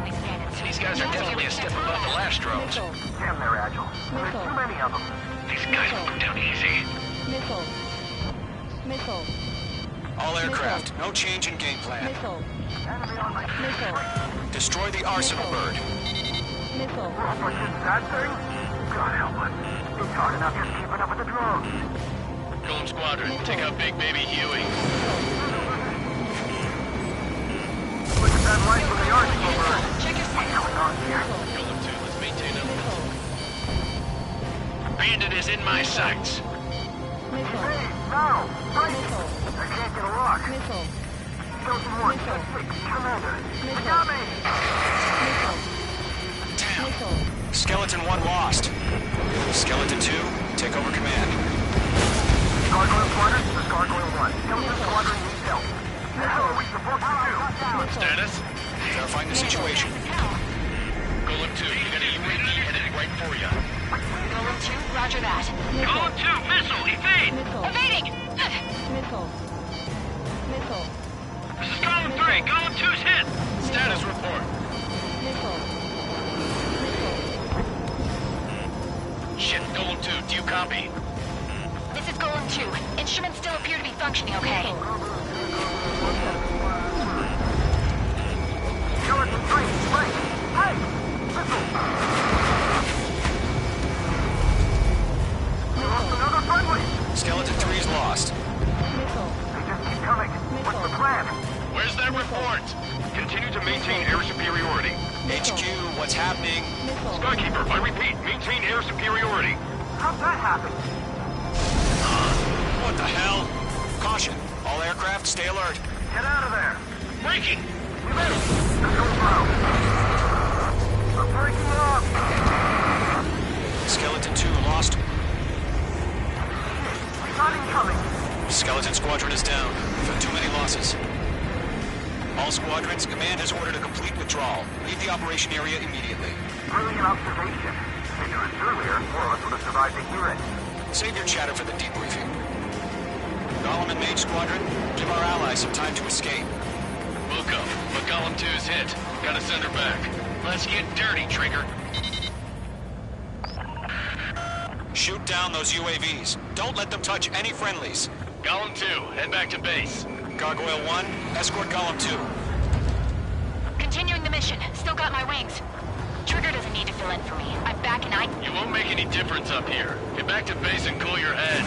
These guys are definitely a step above the last drones. Missile. Damn, they're agile. There's too many of them. These guys will go down easy. Missile. Missile. All aircraft, no change in game plan. Missile. Enemy on my Missile. Destroy the Arsenal bird. Missile. What's that thing? God help us. It's hard enough just keeping up with the drones. Golem Squadron, take out Big Baby Huey. Look at that light from the arch over. Check your sight. Golem 2, let's maintain up. Bandit is in my sights. Hey, now! Right! I can't get a lock. Skeleton 1, check 6, Commander. They got me! Damn. Skeleton 1 lost. Skeleton 2, take over command. Gargoyle Squadron, this is Gargoyle 1. Skeleton Squadron needs help. The hell are we supposed to do? Status? Verifying the situation. Golem 2, you got a UAV headed right for you. Golem 2, roger that. Golem 2, missile, evade! Evading! This is Golem 3, Golem 2's hit! Status report. Shit, Golem 2, do you copy? This is Golem 2. Instruments still appear to be functioning okay. Skeleton 3, right! Hey! Missile! We lost another friendly! Skeleton 3 is lost. They just keep coming. What's the plan? Where's that report? Continue to maintain air superiority. HQ, what's happening? Skykeeper, I repeat, maintain air superiority. How'd that happen? What the hell? Caution. All aircraft, stay alert. Get out of there! Breaking! We made it! Let's go through. I'm breaking up! Skeleton 2 lost. We're not incoming! Skeleton Squadron is down. For too many losses. All squadrons, command has ordered a complete withdrawal. Leave the operation area immediately. Brilliant observation. Dangerous earlier, more of us would have survived to hear it. Save your chatter for the debriefing. Golem and Mage Squadron, give our allies some time to escape. We'll go, but Golem 2's hit. Gotta send her back. Let's get dirty, Trigger. Shoot down those UAVs. Don't let them touch any friendlies. Golem 2, head back to base. Gargoyle 1, escort Golem 2. Continuing the mission. Still got my wings. Trigger doesn't need to fill in for me. I'm back and You won't make any difference up here. Get back to base and cool your head.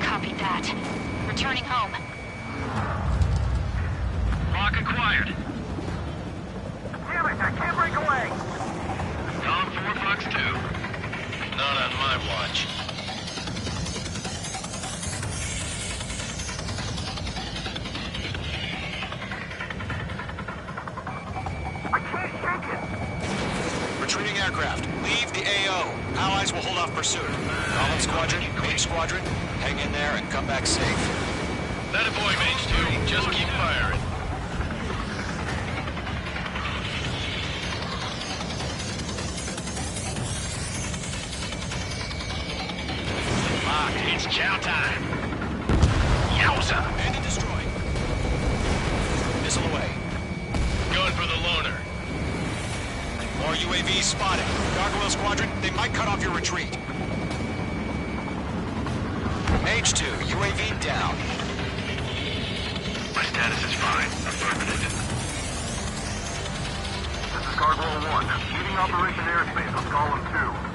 Copy that. Returning home. Lock acquired. Damn it, I can't break away! Golem 4, Fox 2. Not on my watch. I can't shake it! Retreating aircraft, leave the AO. Allies will hold off pursuit. Golem Squadron, Mage Squadron, hang in there and come back safe. That a boy, Mage 2. Just keep firing. It's chow time. Yowza! And destroy. Missile away. Going for the loner. More UAVs spotted. Gargoyle Squadron, they might cut off your retreat. Mage 2, UAV down. My status is fine. Affirmative. This is Gargoyle 1. Leading Operation Airspace with Golem 2.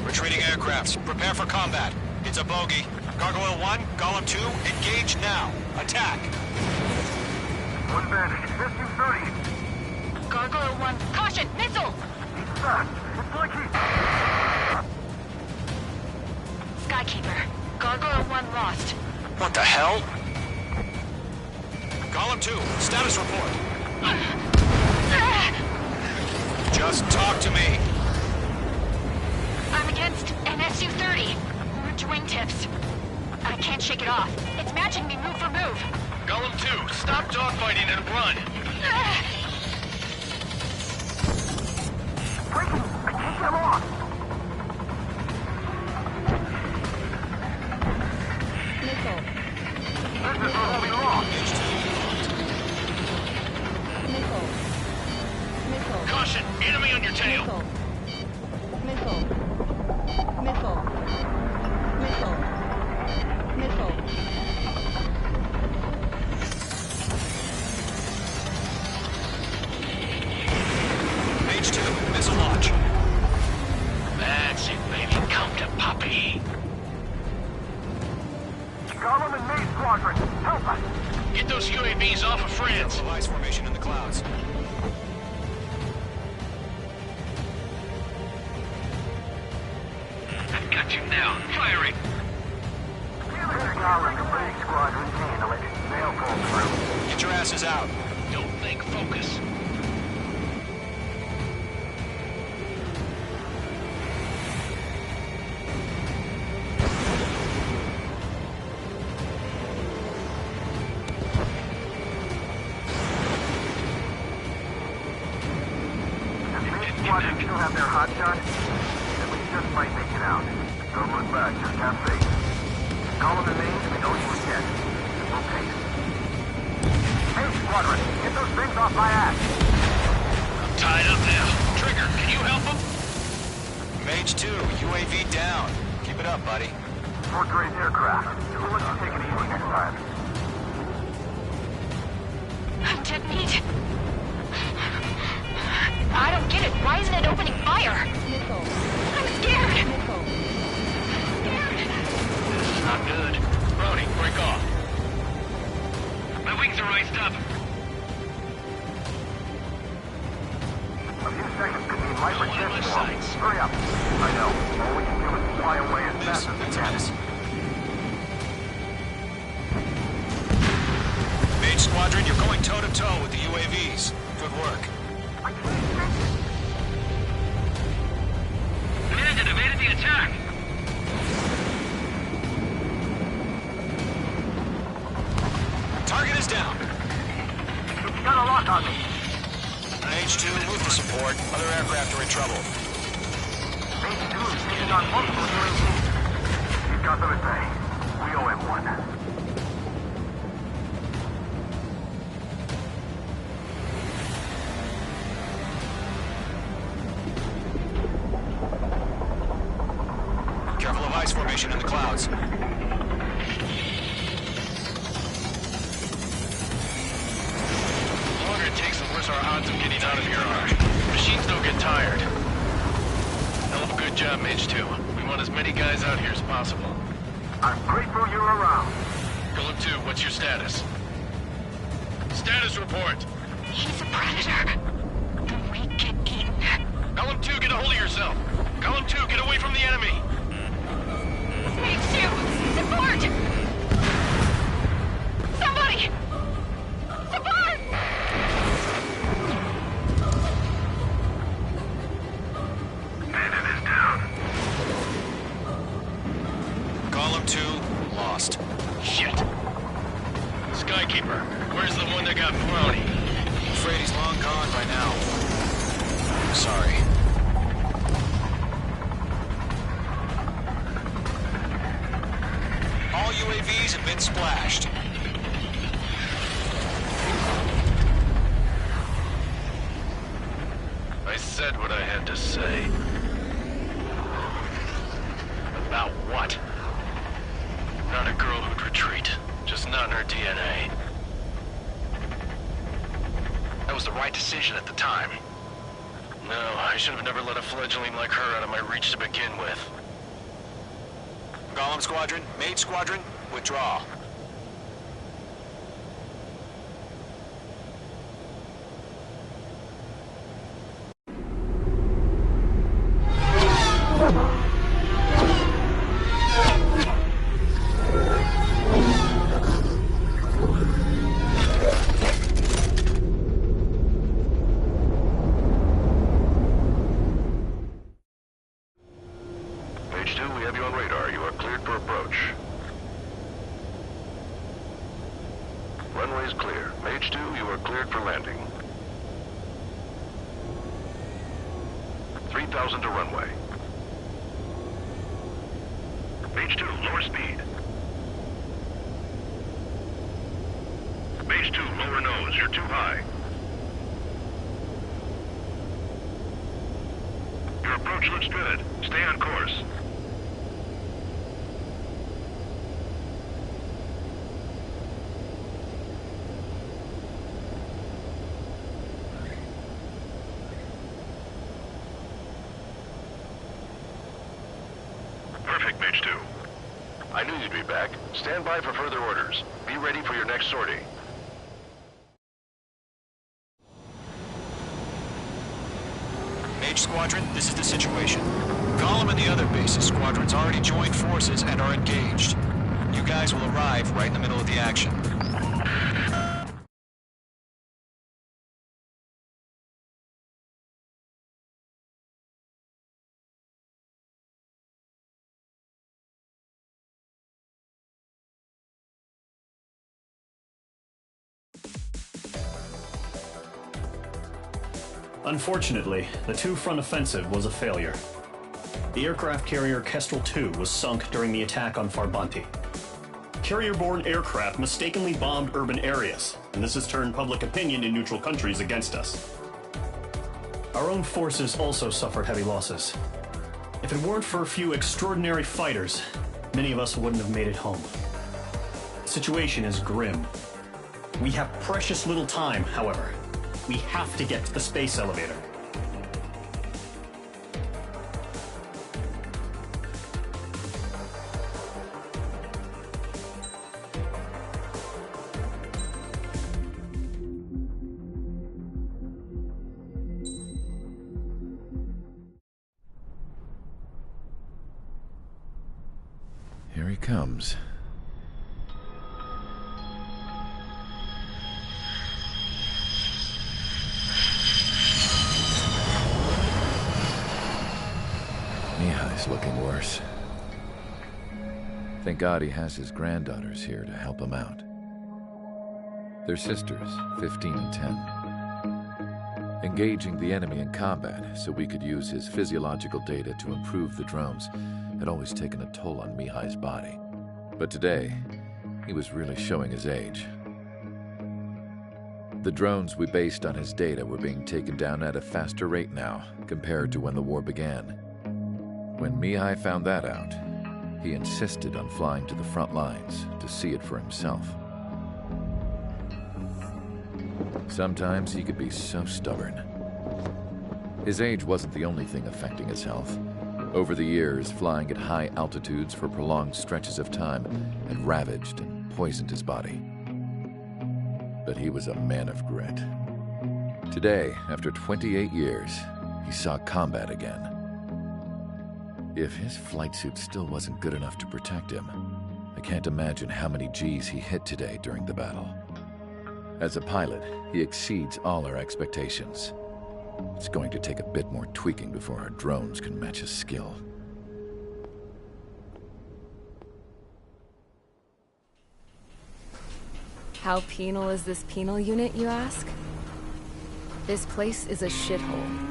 Retreating aircrafts, prepare for combat. It's a bogey. Gargoyle 1, Golem 2, engage now. Attack. One bandit. SU-30. Gargoyle 1, caution! Missile! He's fast. It's like he's... Skykeeper. Gargoyle 1 lost. What the hell? Golem 2, status report. Just talk to me. I'm against an SU-30. Orange wingtips. I can't shake it off. It's matching me move for move. Golem 2, stop dogfighting and run. Breaking! I can't get him off! This is totally wrong! Caution, enemy on your tail. Mage 2, missile launch. That's it, baby. Come to Touching down. Firing. Get your asses out. Don't think. Focus. Squadron still have their hot shot? Then we just might make it out. Don't look back, just have faith. Call them the names we know you again. We'll pace. Hey, Squadron, get those things off my ass! I'm tied up now. Trigger, can you help him? Mage 2, UAV down. Keep it up, buddy. Fort Gray's aircraft. We'll let you take it easy next time. I'm dead meat. I don't get it. Why isn't it opening fire? I'm scared. This is not good. Brody, break off. My wings are iced up. A few seconds could mean life or death for them. Hurry up. I know. All we can do is fly away as fast as we can. Mage Squadron, you're going toe-to-toe with the UAVs. Good work. Bandit evaded the attack. Target is down. It's got a lock on me. H2, move to support. Other aircraft are in trouble. H2 is taking on multiple UAVs. He's got them at bay. We owe him one. Careful of ice formation in the clouds. The longer it takes, the worse our odds of getting out of here are. Machines don't get tired. Hell of a good job, Mage 2. We want as many guys out here as possible. I'm grateful you're around. Golem 2, what's your status? Status report. He's a predator. We get eaten. Golem 2, get a hold of yourself. Golem 2, get away from the enemy. Mage 2, support! Somebody! Support! Bandit is down. Column 2, lost. Shit. Skykeeper, where's the one that got Brownie? I'm afraid he's long gone by now. Sorry. All UAVs have been splashed. I said what I had to say. About what? Not a girl who'd retreat. Just not in her DNA. That was the right decision at the time. No, I should have never let a fledgling like her out of my reach to begin with. Golem Squadron, Mage Squadron, withdraw. Mage 2, we have you on radar. You are cleared for approach. Runway is clear. Mage 2, you are cleared for landing. 3,000 to runway. Mage 2, lower speed. Mage 2, lower nose. You're too high. Your approach looks good. Stay on course. Perfect, Mage 2. I knew you'd be back. Stand by for further orders. Be ready for your next sortie. Mage Squadron, this is the situation. Golem and the other bases squadrons already joined forces and are engaged. You guys will arrive right in the middle of the action. Unfortunately, the two-front offensive was a failure. The aircraft carrier Kestrel II was sunk during the attack on Farbanti. Carrier-borne aircraft mistakenly bombed urban areas, and this has turned public opinion in neutral countries against us. Our own forces also suffered heavy losses. If it weren't for a few extraordinary fighters, many of us wouldn't have made it home. The situation is grim. We have precious little time, however. We have to get to the space elevator. Here he comes. Mihai's looking worse. Thank God he has his granddaughters here to help him out. They're sisters, 15 and 10. Engaging the enemy in combat so we could use his physiological data to improve the drones had always taken a toll on Mihai's body. But today, he was really showing his age. The drones we based on his data were being taken down at a faster rate now compared to when the war began. When Mihai found that out, he insisted on flying to the front lines to see it for himself. Sometimes he could be so stubborn. His age wasn't the only thing affecting his health. Over the years, flying at high altitudes for prolonged stretches of time had ravaged and poisoned his body. But he was a man of grit. Today, after 28 years, he saw combat again. If his flight suit still wasn't good enough to protect him, I can't imagine how many Gs he hit today during the battle. As a pilot, he exceeds all our expectations. It's going to take a bit more tweaking before our drones can match his skill. How penal is this penal unit, you ask? This place is a shithole.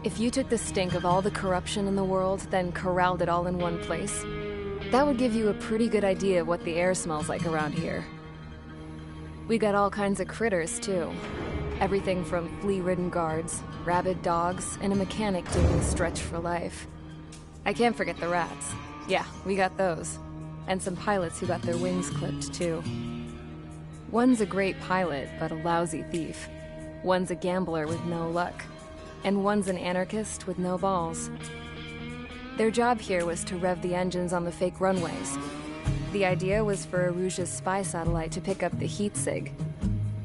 If you took the stink of all the corruption in the world, then corralled it all in one place, that would give you a pretty good idea of what the air smells like around here. We got all kinds of critters, too. Everything from flea-ridden guards, rabid dogs, and a mechanic doing the stretch for life. I can't forget the rats. Yeah, we got those. And some pilots who got their wings clipped, too. One's a great pilot, but a lousy thief. One's a gambler with no luck. And one's an anarchist with no balls. Their job here was to rev the engines on the fake runways. The idea was for Erusia's spy satellite to pick up the heat sig.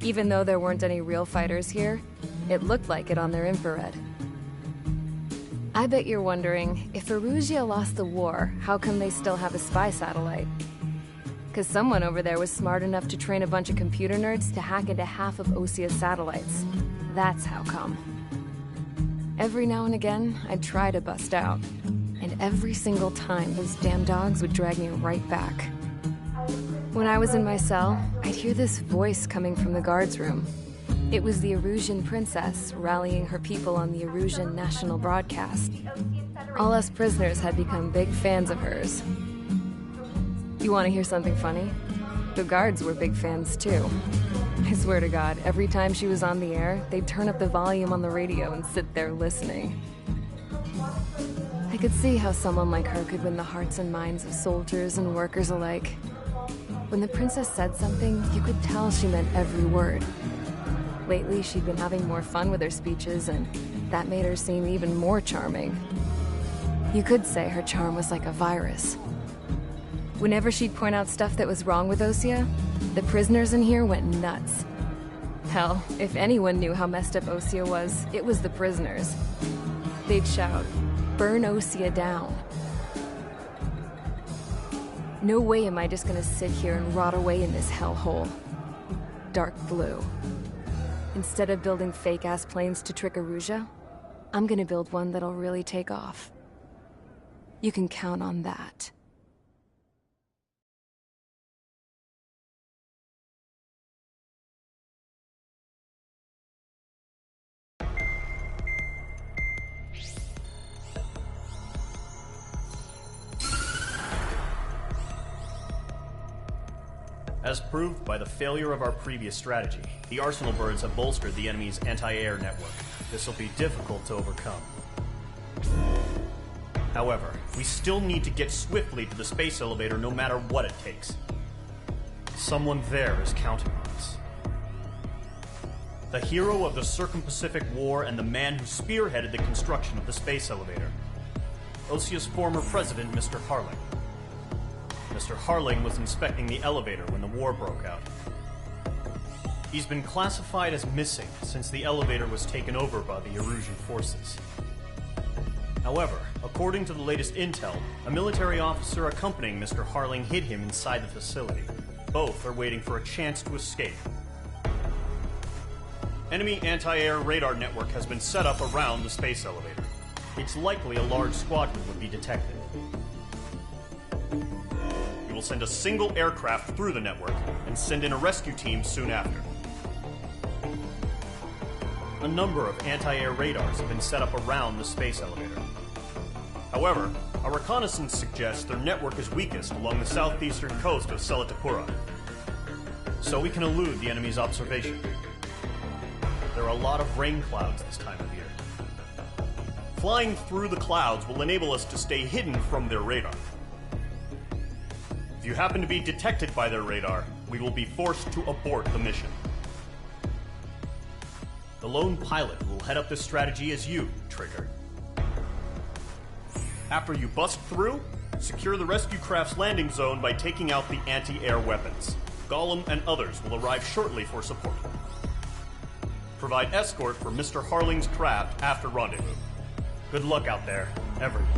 Even though there weren't any real fighters here, it looked like it on their infrared. I bet you're wondering, if Erusia lost the war, how come they still have a spy satellite? 'Cause someone over there was smart enough to train a bunch of computer nerds to hack into half of Osia's satellites. That's how come. Every now and again, I'd try to bust out. And every single time, those damn dogs would drag me right back. When I was in my cell, I'd hear this voice coming from the guards room. It was the Erusian princess rallying her people on the Erusian national broadcast. All us prisoners had become big fans of hers. You want to hear something funny? The guards were big fans too. I swear to God, every time she was on the air, they'd turn up the volume on the radio and sit there listening. I could see how someone like her could win the hearts and minds of soldiers and workers alike. When the princess said something, you could tell she meant every word. Lately, she'd been having more fun with her speeches, and that made her seem even more charming. You could say her charm was like a virus. Whenever she'd point out stuff that was wrong with Osia, the prisoners in here went nuts. Hell, if anyone knew how messed up Osia was, it was the prisoners. they'd shout, "Burn Osea down." No way am I just gonna sit here and rot away in this hellhole. Dark blue. Instead of building fake-ass planes to trick Erusea, I'm gonna build one that'll really take off. You can count on that. As proved by the failure of our previous strategy, the Arsenal birds have bolstered the enemy's anti-air network. This will be difficult to overcome. However, we still need to get swiftly to the space elevator no matter what it takes. Someone there is counting on us. The hero of the Circum-Pacific War and the man who spearheaded the construction of the space elevator. Osea's former president, Mr. Harling. Mr. Harling was inspecting the elevator when the war broke out. He's been classified as missing since the elevator was taken over by the Erusian forces. However, according to the latest intel, a military officer accompanying Mr. Harling hid him inside the facility. Both are waiting for a chance to escape. Enemy anti-air radar network has been set up around the space elevator. It's likely a large squadron would be detected. We will send a single aircraft through the network and send in a rescue team soon after. A number of anti-air radars have been set up around the space elevator. However, our reconnaissance suggests their network is weakest along the southeastern coast of Selatapura, so we can elude the enemy's observation. There are a lot of rain clouds this time of year. Flying through the clouds will enable us to stay hidden from their radar. If you happen to be detected by their radar, we will be forced to abort the mission. The lone pilot who will head up this strategy is you, Trigger. After you bust through, secure the rescue craft's landing zone by taking out the anti-air weapons. Gollum and others will arrive shortly for support. Provide escort for Mr. Harling's craft after rendezvous. Good luck out there, everyone.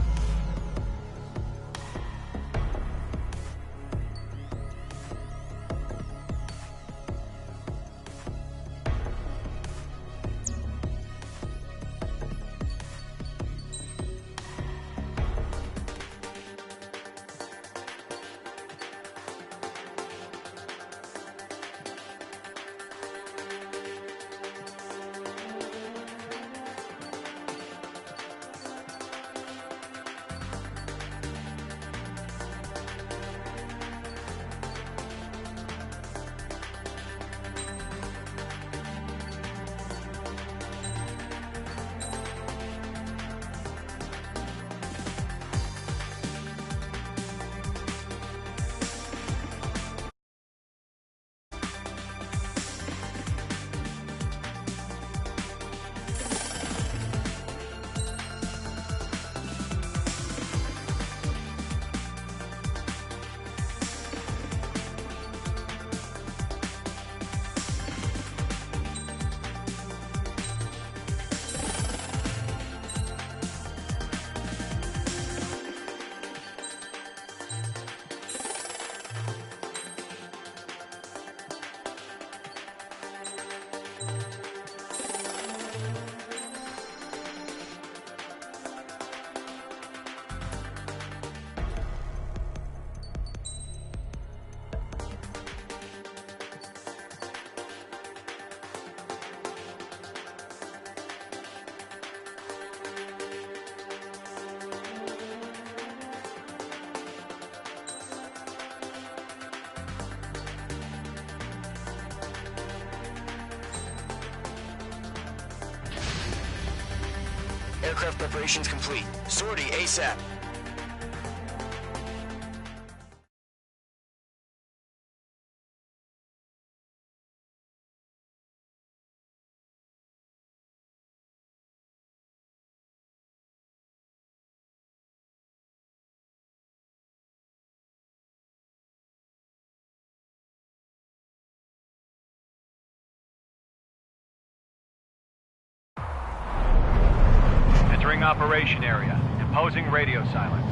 Aircraft preparations complete. Sortie ASAP. Entering operation area. Imposing radio silence.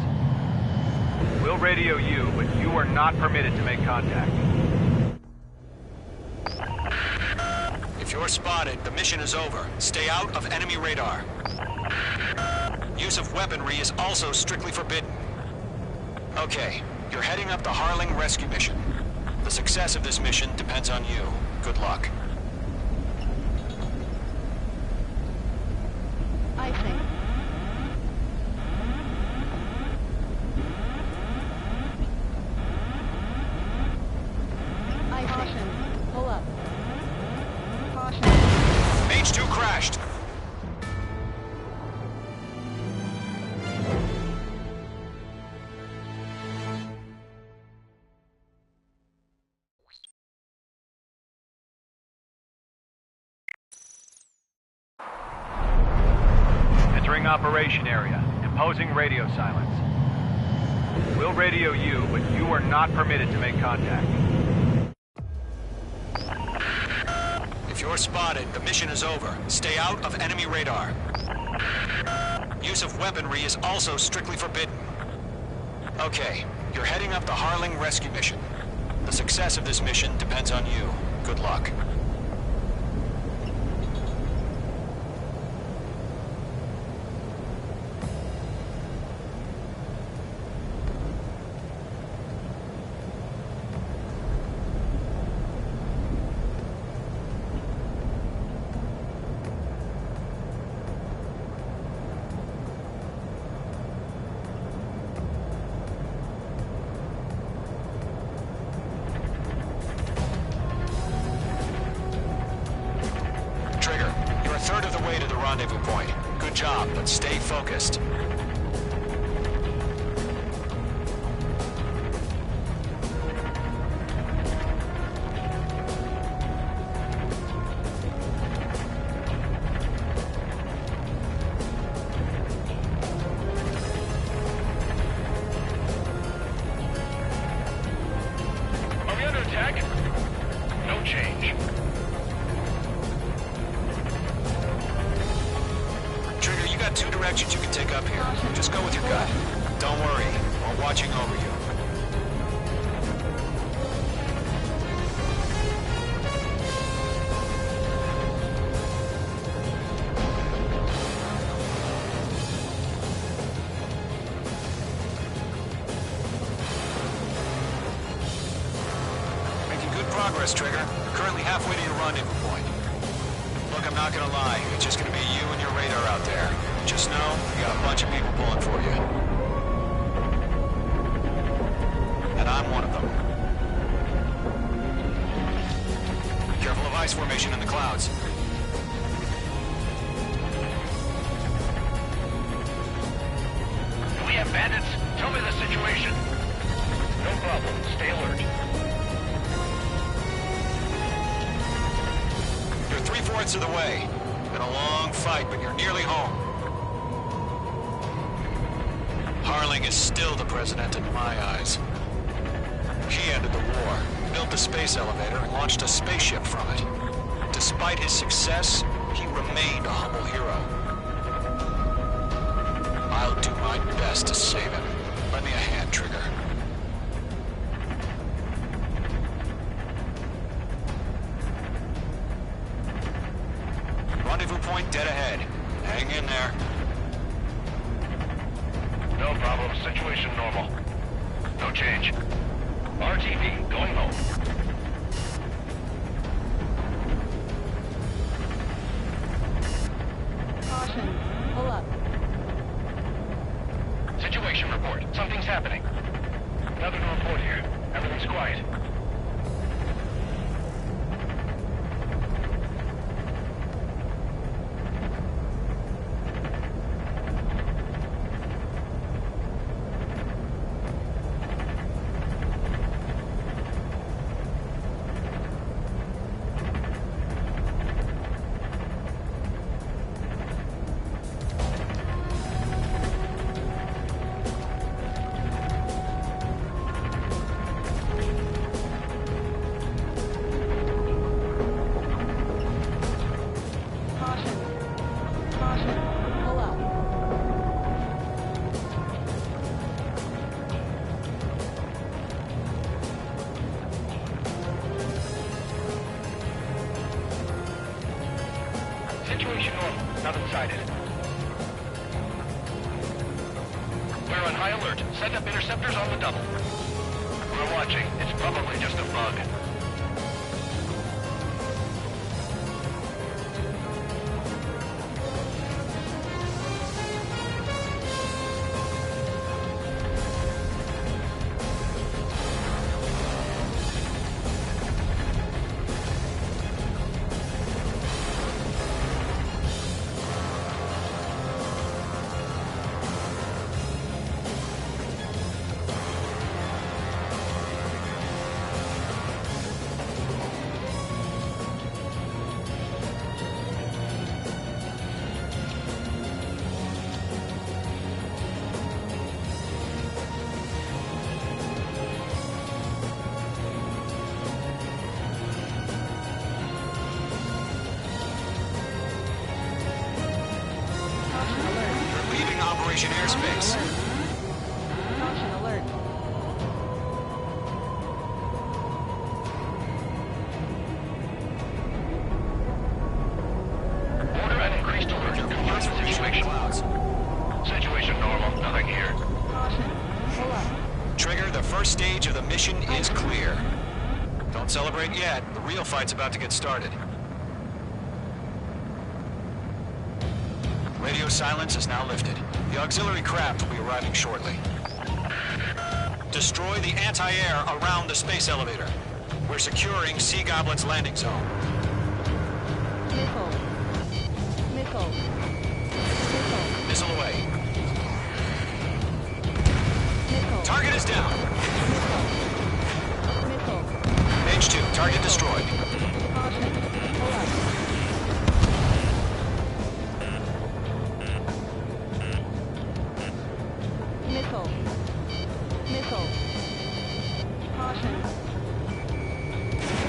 We'll radio you, but you are not permitted to make contact. If you're spotted, the mission is over. Stay out of enemy radar. Use of weaponry is also strictly forbidden. Okay, you're heading up the Harling rescue mission. The success of this mission depends on you. Good luck. I think. Caution. Pull up. Caution. H2 crashed. Entering operation area. Imposing radio silence. We'll radio you, but you are not permitted to make contact. If you're spotted, the mission is over. Stay out of enemy radar. Use of weaponry is also strictly forbidden. Okay, you're heading up the Harling rescue mission. The success of this mission depends on you. Good luck. Third of the way to the rendezvous point. Good job, but stay focused. Are we under attack? No change. Trigger, you got two directions you can take up here. Just go with your gut. Don't worry, we're watching over you. Making good progress, Trigger. Currently halfway to your rendezvous point. Look, I'm not gonna lie. It's just gonna be you and your radar out there. Just know, you got a bunch of people pulling for you. And I'm one of them. Careful of ice formation in the clouds. Do we have bandits? Tell me the situation. No problem. Stay alert. You're 3/4 of the way. Been a long fight, but you're nearly home. Harling is still the president in my eyes. He ended the war, built the space elevator, and launched a spaceship from it. Despite his success, he remained a humble hero. I'll do my best to save him. Lend me a hand, Trigger. Rendezvous point dead ahead. Hang in there. No problem. Situation normal. No change. RTV, going home. Caution. Pull up. Situation report. Something's happening. Nothing to report here. Everything's quiet. Caution. Caution. Pull up. Situation normal. Nothing sighted. We're on high alert. Send up interceptors on the double. We're watching. It's probably just a bug. Operation airspace. Caution alert. Order an increased alert. Confirm the situation. Situation normal. Nothing here. Caution. Pull up. Trigger, the first stage of the mission is clear. Don't celebrate yet. The real fight's about to get started. Radio silence is now lifted. The auxiliary craft will be arriving shortly. Destroy the anti-air around the space elevator. We're securing Sea Goblin's landing zone. Missile. Missile. Missile. Missile away. Missile. Target is down. Missile. H2, target destroyed. Caution. Pull up. Missile. Missile. Caution.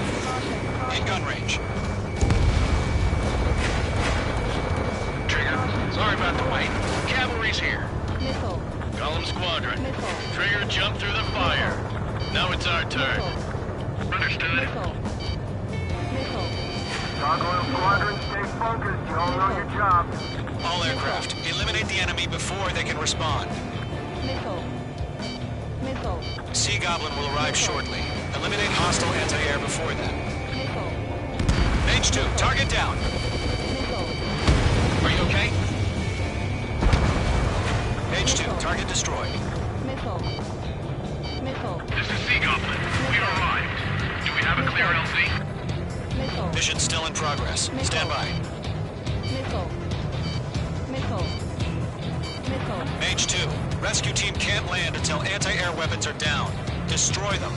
Caution. In gun range. Trigger, sorry about the wait. Cavalry's here. Missile. Golem Squadron. Missile. Trigger jumped through the fire. Now it's our turn. Understood. Missile. Missile. Gargoyle Squadron, stay focused. You all know your job. All aircraft, eliminate the enemy before they can respond. Missile. Missile. Sea Goblin will arrive shortly. Eliminate hostile anti-air before then. Missile. H2, target down. Missile. Are you okay? H2, target destroyed. Missile. Missile. This is Sea Goblin. We arrived. Do we have a clear LZ? Missile. Mission still in progress. Stand by. Missile. Missile. Missile. H2, rescue team can't land until anti-air weapons are down. Destroy them.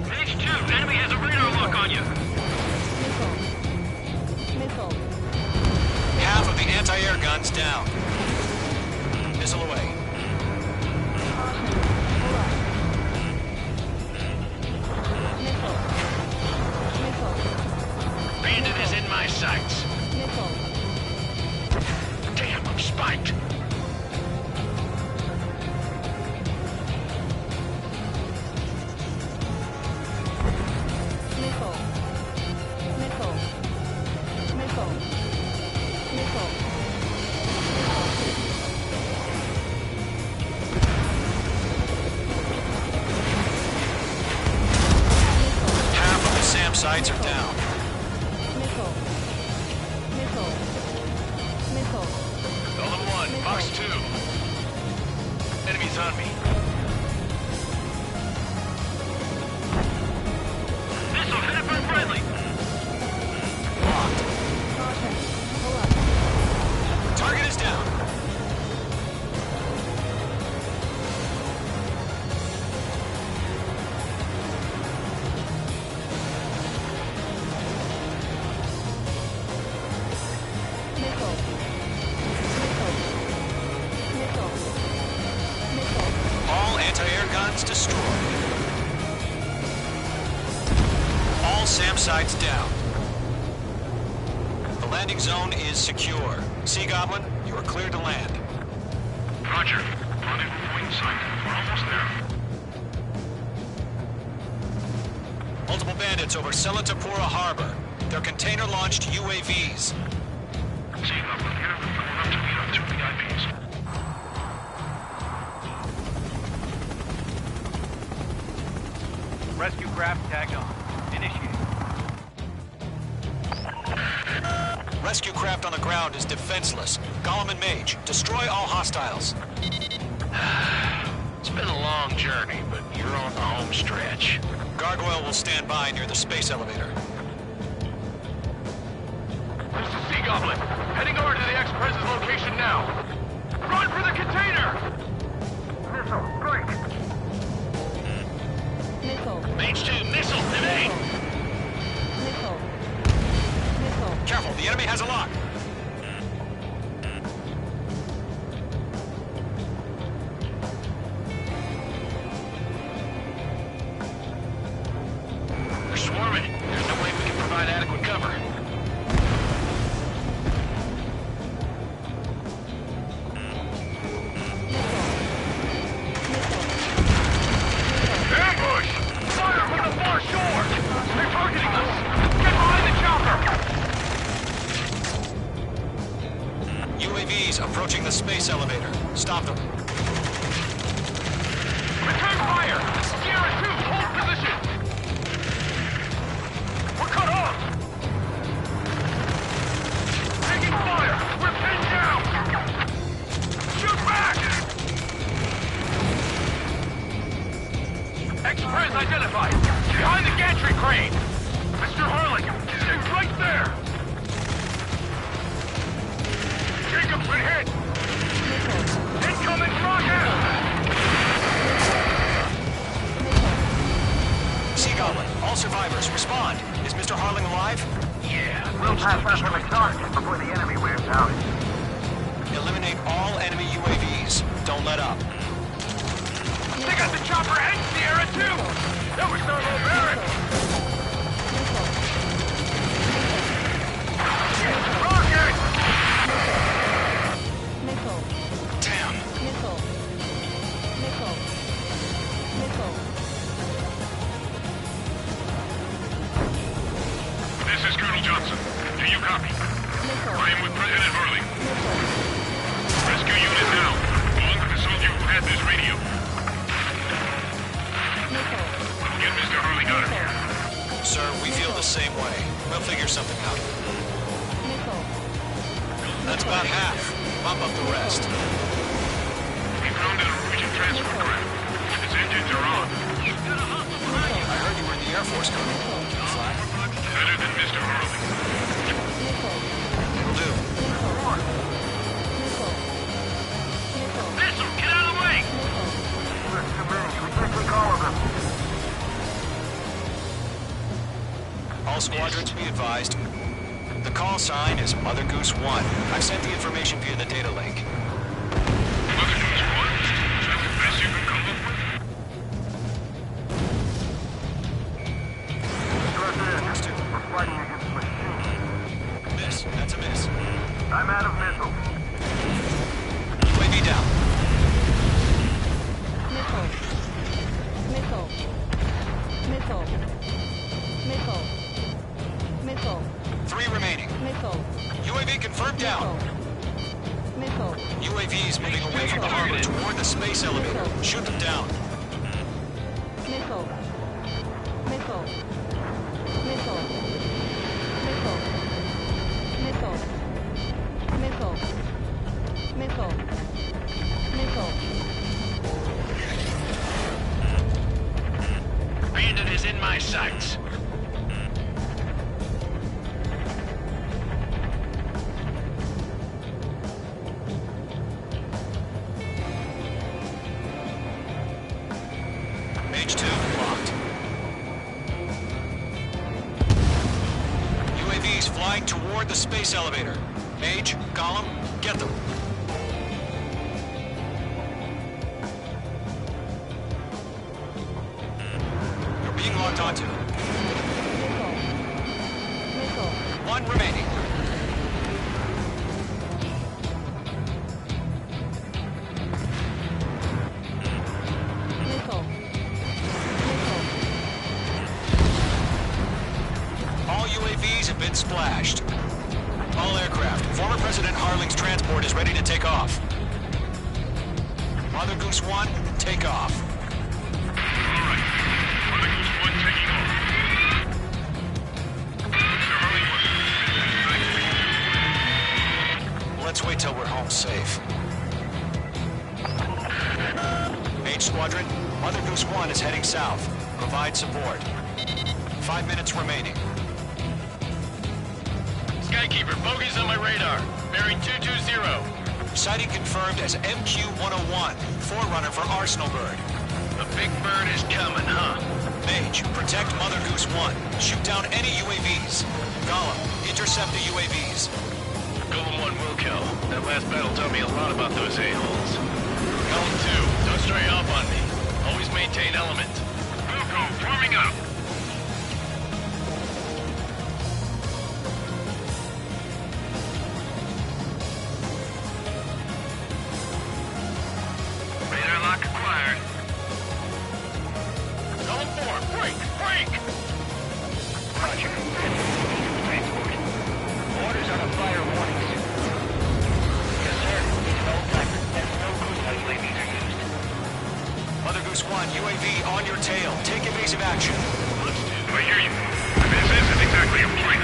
H2, enemy has a radar lock on you. Missile. Missile. Half of the anti-air guns down. Missile away. Missile. Missile. Bandit is in my sights. Missile. Damn, I'm spiked. Missile. Missile. Missile. Missile. Half of the SAM sites are down. Missile. Missile. Missile. Golem 1, Fox 2. Enemies on me. Missile headed for friendly. Locked. Caution. Pull up. Target is down. Missile. Missile. Missile. Missile. All anti-air guns destroyed. All SAM sites down. The landing zone is secure. Sea Goblin, you are cleared to land. Roger. Rendezvous point sight. We're almost there. Multiple bandits over Selatapura Harbor. They're container-launched UAVs. Seagull, we're here. Going up to meet our 2 VIPs. Rescue craft tagged on. Initiate. Rescue craft on the ground is defenseless. Gollum and Mage, destroy all hostiles. It's been a long journey, but you're on the home stretch. Gargoyle will stand by near the space elevator. This is Sea Goblin. Heading over to the Express's location now. Run for the container! Missile, break! Missile. Mage 2, missile, evade! Missile. Missile. Careful, the enemy has a lock. They're swarming. There's no way we can provide adequate cover. Ambush! Fire from the far shore! They're targeting us! Get behind the chopper! UAVs approaching the space elevator. Stop them. Return fire! Sierra 2, hold position! We're cut off! Taking fire! We're pinned down! Shoot back! Express identified! Behind the gantry crane! Mr. Harling! It's right there! Jacob's been hit! Incoming rocket! Sea Goblin, all survivors, respond. Is Mr. Harling alive? Yeah, We'll pass that when we start, before the enemy wears out. Eliminate all enemy UAVs. Don't let up. They got the chopper and Sierra too! That was no low Barrett! Rocket! Missile. Damn. Missile. Missile. Missile. This is Colonel Johnson. Do you copy? I am with President Hurley. Rescue unit now. Belong to the soldier who had this radio. Get Mr. Hurley out of here. Sir, we feel the same way. We'll figure something out. That's about half. Mop up the rest. We found a Norwegian transport craft. Its engines are on. I heard you were in the Air Force, Colonel. Fly? Better than Mr. Hurley. It'll do. Missile, get out of the way! There's too many. We can't take all of them. All squadrons be advised. The call sign is Mother Goose 1. I've sent the information via the data link. Mother Goose 1? Is that the best you can come up with? We're fighting against machines. Miss. That's a miss. I'm out of missiles. UAV down. Missile. Missile. Missile. Missile. 3 remaining. Missile. UAV confirmed down. Missile. UAVs moving away from the harbor toward the space elevator. Shoot them down. Missile. Missile. Missile. Missile. Missile. Missile. Missile. Missile. Bandit is in my sights. Mage 2, locked. UAVs flying toward the space elevator. Mage, Gollum, get them. You're being locked onto. Missile. 1 remaining. Missile. UAVs have been splashed. All aircraft, former President Harling's transport is ready to take off. Mother Goose 1, take off. Alright. Mother Goose 1 taking off. Mr. Harling, Let's wait till we're home safe. H Squadron, Mother Goose 1 is heading south. Provide support. 5 minutes remaining. Skykeeper, bogeys on my radar. Bearing 220. Sighting confirmed as MQ-101, forerunner for Arsenal Bird. The big bird is coming, huh? Mage, protect Mother Goose 1. Shoot down any UAVs. Gollum, intercept the UAVs. Golem 1 will kill. That last battle taught me a lot about those a-holes. Golem 2, don't stray off on me. Always maintain element. Wilco, forming up. Radar lock acquired. Golem 4, break! Break! Roger. Transport. Orders on a fire warning suit. Yes, sir. It's an old-timer. There's no clue how UAVs are used. Mother Goose 1, UAV on your tail. Take evasive action. I hear you. This isn't exactly a plan.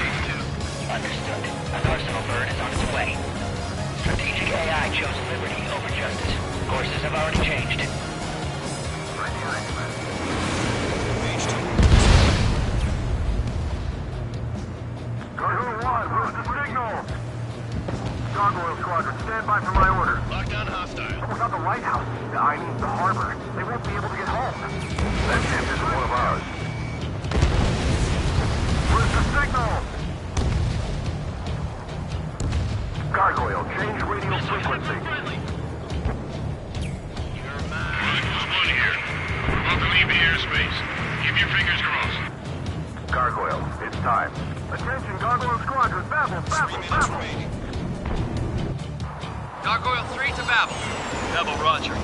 Understood. An Arsenal Bird is on its way. Strategic AI chose liberty over justice. Courses have already changed. Gargoyle 1, where's the signal? Gargoyle Squadron, stand by for my order. Lockdown hostile. We're not the lighthouse. I mean, the harbor. They won't be able to get home. That ship isn't one of ours. Where's the signal? Gargoyle, change radio frequency. Gargoyle 1 here. We're about to leave the airspace. Keep your fingers crossed. Gargoyle, it's time. Attention, Gargoyle Squadron, Babel, Babel, Babel. Gargoyle 3 to Babel. Babel, roger.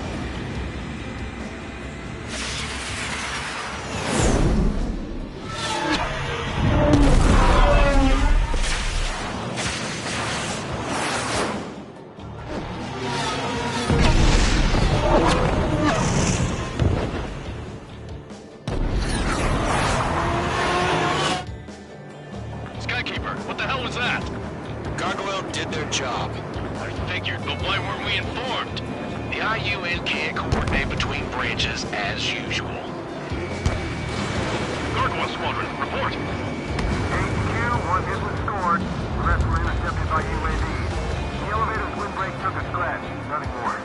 Skykeeper, what the hell was that? Gargoyle did their job. I figured, but why weren't we informed? The IUN can't coordinate between branches as usual. Gargoyle Squadron, report. HQ, one hit was scored. The rest were intercepted by UAV. The elevator's windbreak took a scratch. Nothing more.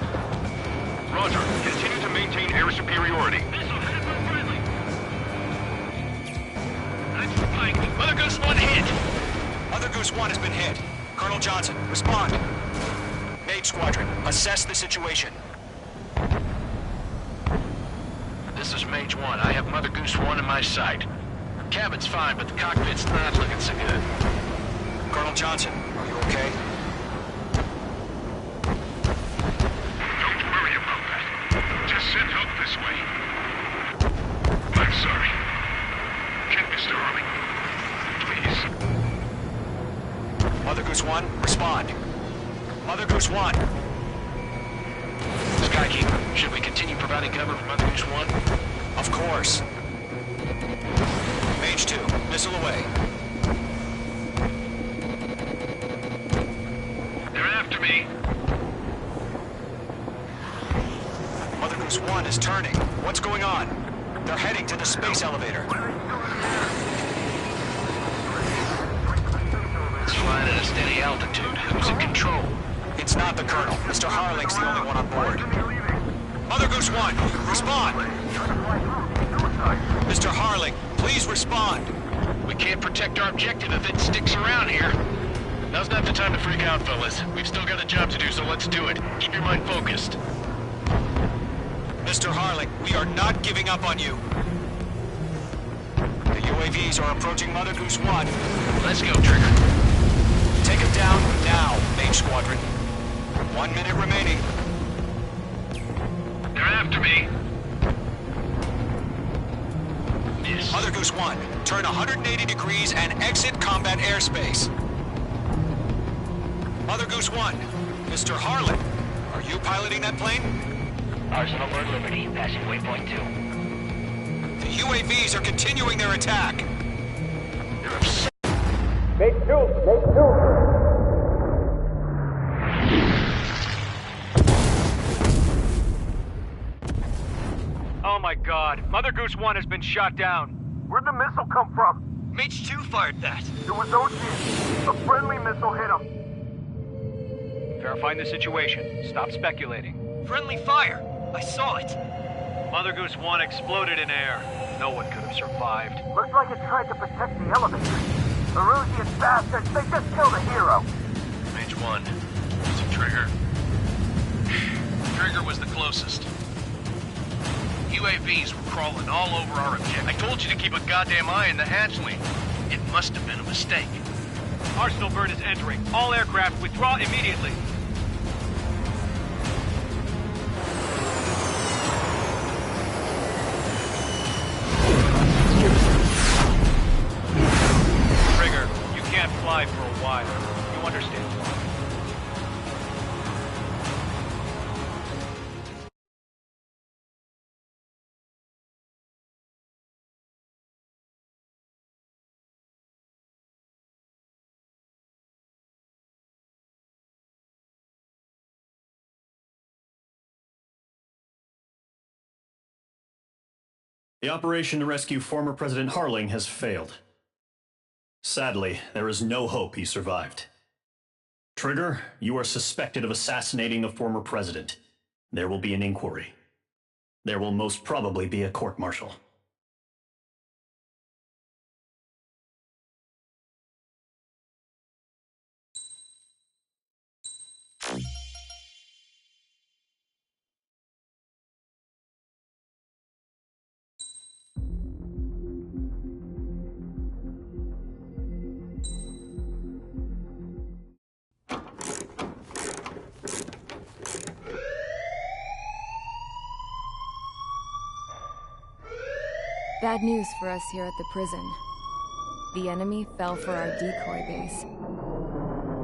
Roger. Continue to maintain air superiority. Mother Goose 1 hit! Mother Goose 1 has been hit. Colonel Johnson, respond. Mage Squadron, assess the situation. This is Mage 1. I have Mother Goose 1 in my sight. Cabin's fine, but the cockpit's not looking so good. Colonel Johnson, are you okay? Don't worry about that. Just send help this way. I'm sorry. Get Mr. Harling. Please. Mother Goose 1, respond. Mother Goose 1. Skykeeper, should we continue providing cover for Mother Goose 1? Of course. Mage 2, missile away. They're after me. Mother Goose 1 is turning. What's going on? They're heading to the space elevator. It's flying at a steady altitude. Who's in control? It's not the Colonel. Mr. Harling's the only one on board. Mother Goose 1, respond! Mr. Harling, please respond! We can't protect our objective if it sticks around here. Now's not the time to freak out, fellas. We've still got a job to do, so let's do it. Keep your mind focused. Mr. Harling, we are not giving up on you. The UAVs are approaching Mother Goose 1. Let's go, Trigger. Take them down now, Mage Squadron. 1 minute remaining. They're after me. Yes. Mother Goose 1, turn 180 degrees and exit combat airspace. Mother Goose 1, Mr. Harlan, are you piloting that plane? Arsenal Bird Liberty, passing waypoint 2. The UAVs are continuing their attack. Make two! Oh my god, Mother Goose 1 has been shot down. Where'd the missile come from? Mage 2 fired that. It was Ocean. A friendly missile hit him. Verifying the situation. Stop speculating. Friendly fire. I saw it. Mother Goose 1 exploded in air. No one could have survived. Looks like it tried to protect the elevator. Erusian bastards, they just killed a hero. Mage 1. Is it Trigger? Trigger was the closest. UAVs were crawling all over our objective. I told you to keep a goddamn eye on the hatchling. It must have been a mistake. Arsenal Bird is entering. All aircraft withdraw immediately. Trigger, you can't fly for a while. You understand? The operation to rescue former President Harling has failed. Sadly, there is no hope he survived. Trigger, you are suspected of assassinating the former president. There will be an inquiry. There will most probably be a court-martial. Bad news for us here at the prison. The enemy fell for our decoy base.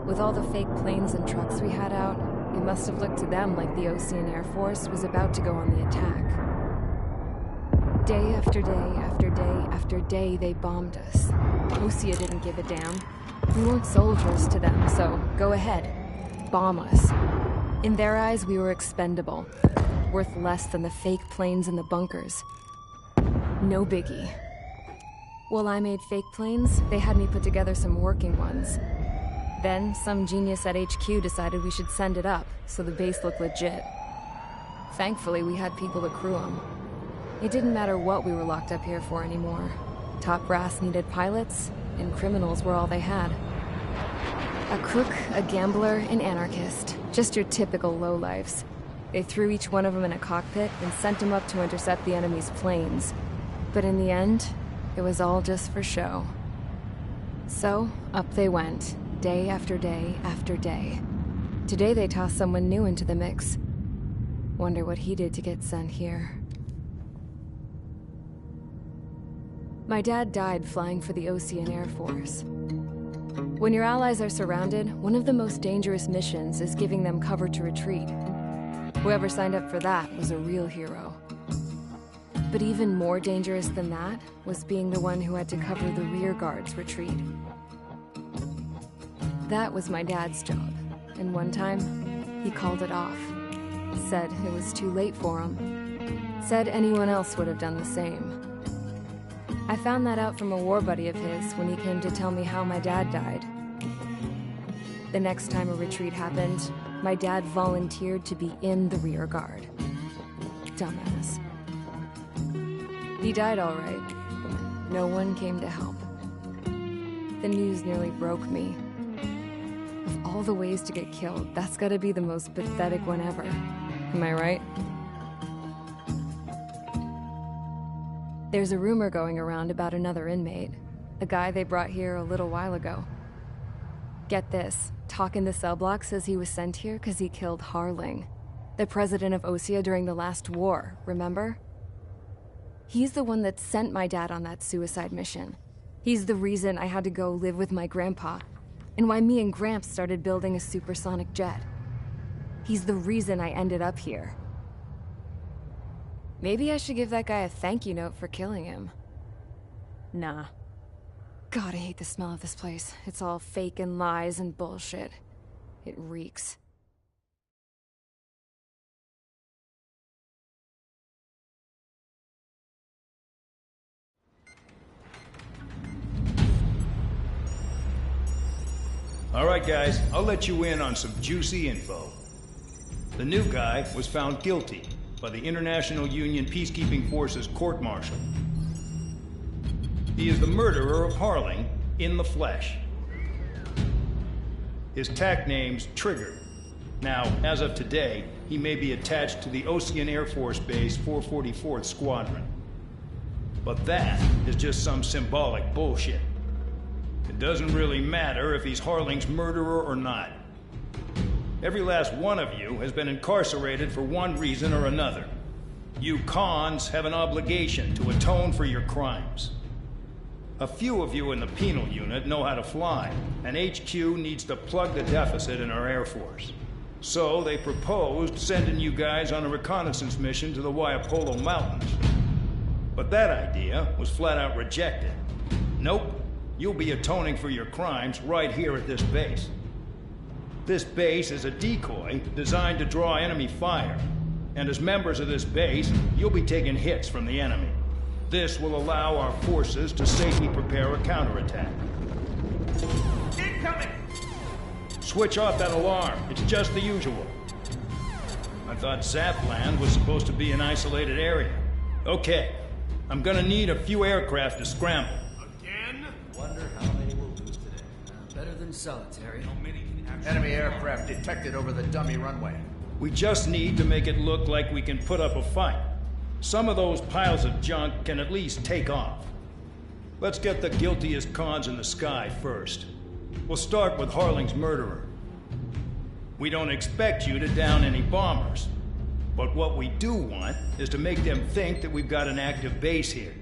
With all the fake planes and trucks we had out, it must have looked to them like the Osean Air Force was about to go on the attack. Day after day after day after day, they bombed us. Osea didn't give a damn. We weren't soldiers to them, so go ahead. Bomb us. In their eyes, we were expendable. Worth less than the fake planes in the bunkers. No biggie. While I made fake planes, they had me put together some working ones. Then, some genius at HQ decided we should send it up, so the base looked legit. Thankfully, we had people to crew them. It didn't matter what we were locked up here for anymore. Top brass needed pilots, and criminals were all they had. A crook, a gambler, an anarchist. Just your typical lowlifes. They threw each one of them in a cockpit and sent them up to intercept the enemy's planes. But in the end, it was all just for show. So, up they went, day after day after day. Today they tossed someone new into the mix. Wonder what he did to get sent here. My dad died flying for the Osean Air Force. When your allies are surrounded, one of the most dangerous missions is giving them cover to retreat. Whoever signed up for that was a real hero. But even more dangerous than that was being the one who had to cover the rear guard's retreat. That was my dad's job, and one time, he called it off. Said it was too late for him. Said anyone else would have done the same. I found that out from a war buddy of his when he came to tell me how my dad died. The next time a retreat happened, my dad volunteered to be in the rear guard. Dumbass. He died all right. No one came to help. The news nearly broke me. Of all the ways to get killed, that's gotta be the most pathetic one ever. Am I right? There's a rumor going around about another inmate. A guy they brought here a little while ago. Get this, talk in the cell block says he was sent here because he killed Harling, the president of Osea during the last war, remember? He's the one that sent my dad on that suicide mission. He's the reason I had to go live with my grandpa, and why me and Gramps started building a supersonic jet. He's the reason I ended up here. Maybe I should give that guy a thank you note for killing him. Nah. God, I hate the smell of this place. It's all fake and lies and bullshit. It reeks. All right, guys, I'll let you in on some juicy info. The new guy was found guilty by the International Union Peacekeeping Forces court-martial. He is the murderer of Harling in the flesh. His TAC name's Trigger. Now, as of today, he may be attached to the Ocean Air Force Base 444th Squadron. But that is just some symbolic bullshit. It doesn't really matter if he's Harling's murderer or not. Every last one of you has been incarcerated for one reason or another. You cons have an obligation to atone for your crimes. A few of you in the penal unit know how to fly, and HQ needs to plug the deficit in our Air Force. So they proposed sending you guys on a reconnaissance mission to the Waiapolo Mountains. But that idea was flat out rejected. Nope. You'll be atoning for your crimes right here at this base. This base is a decoy designed to draw enemy fire. And as members of this base, you'll be taking hits from the enemy. This will allow our forces to safely prepare a counterattack. Incoming! Switch off that alarm. It's just the usual. I thought Zapland was supposed to be an isolated area. Okay. I'm gonna need a few aircraft to scramble. Wonder how many we'll lose today. Better than solitary. Enemy aircraft detected over the dummy runway. We just need to make it look like we can put up a fight. Some of those piles of junk can at least take off. Let's get the guiltiest cons in the sky first. We'll start with Harling's murderer. We don't expect you to down any bombers. But what we do want is to make them think that we've got an active base here.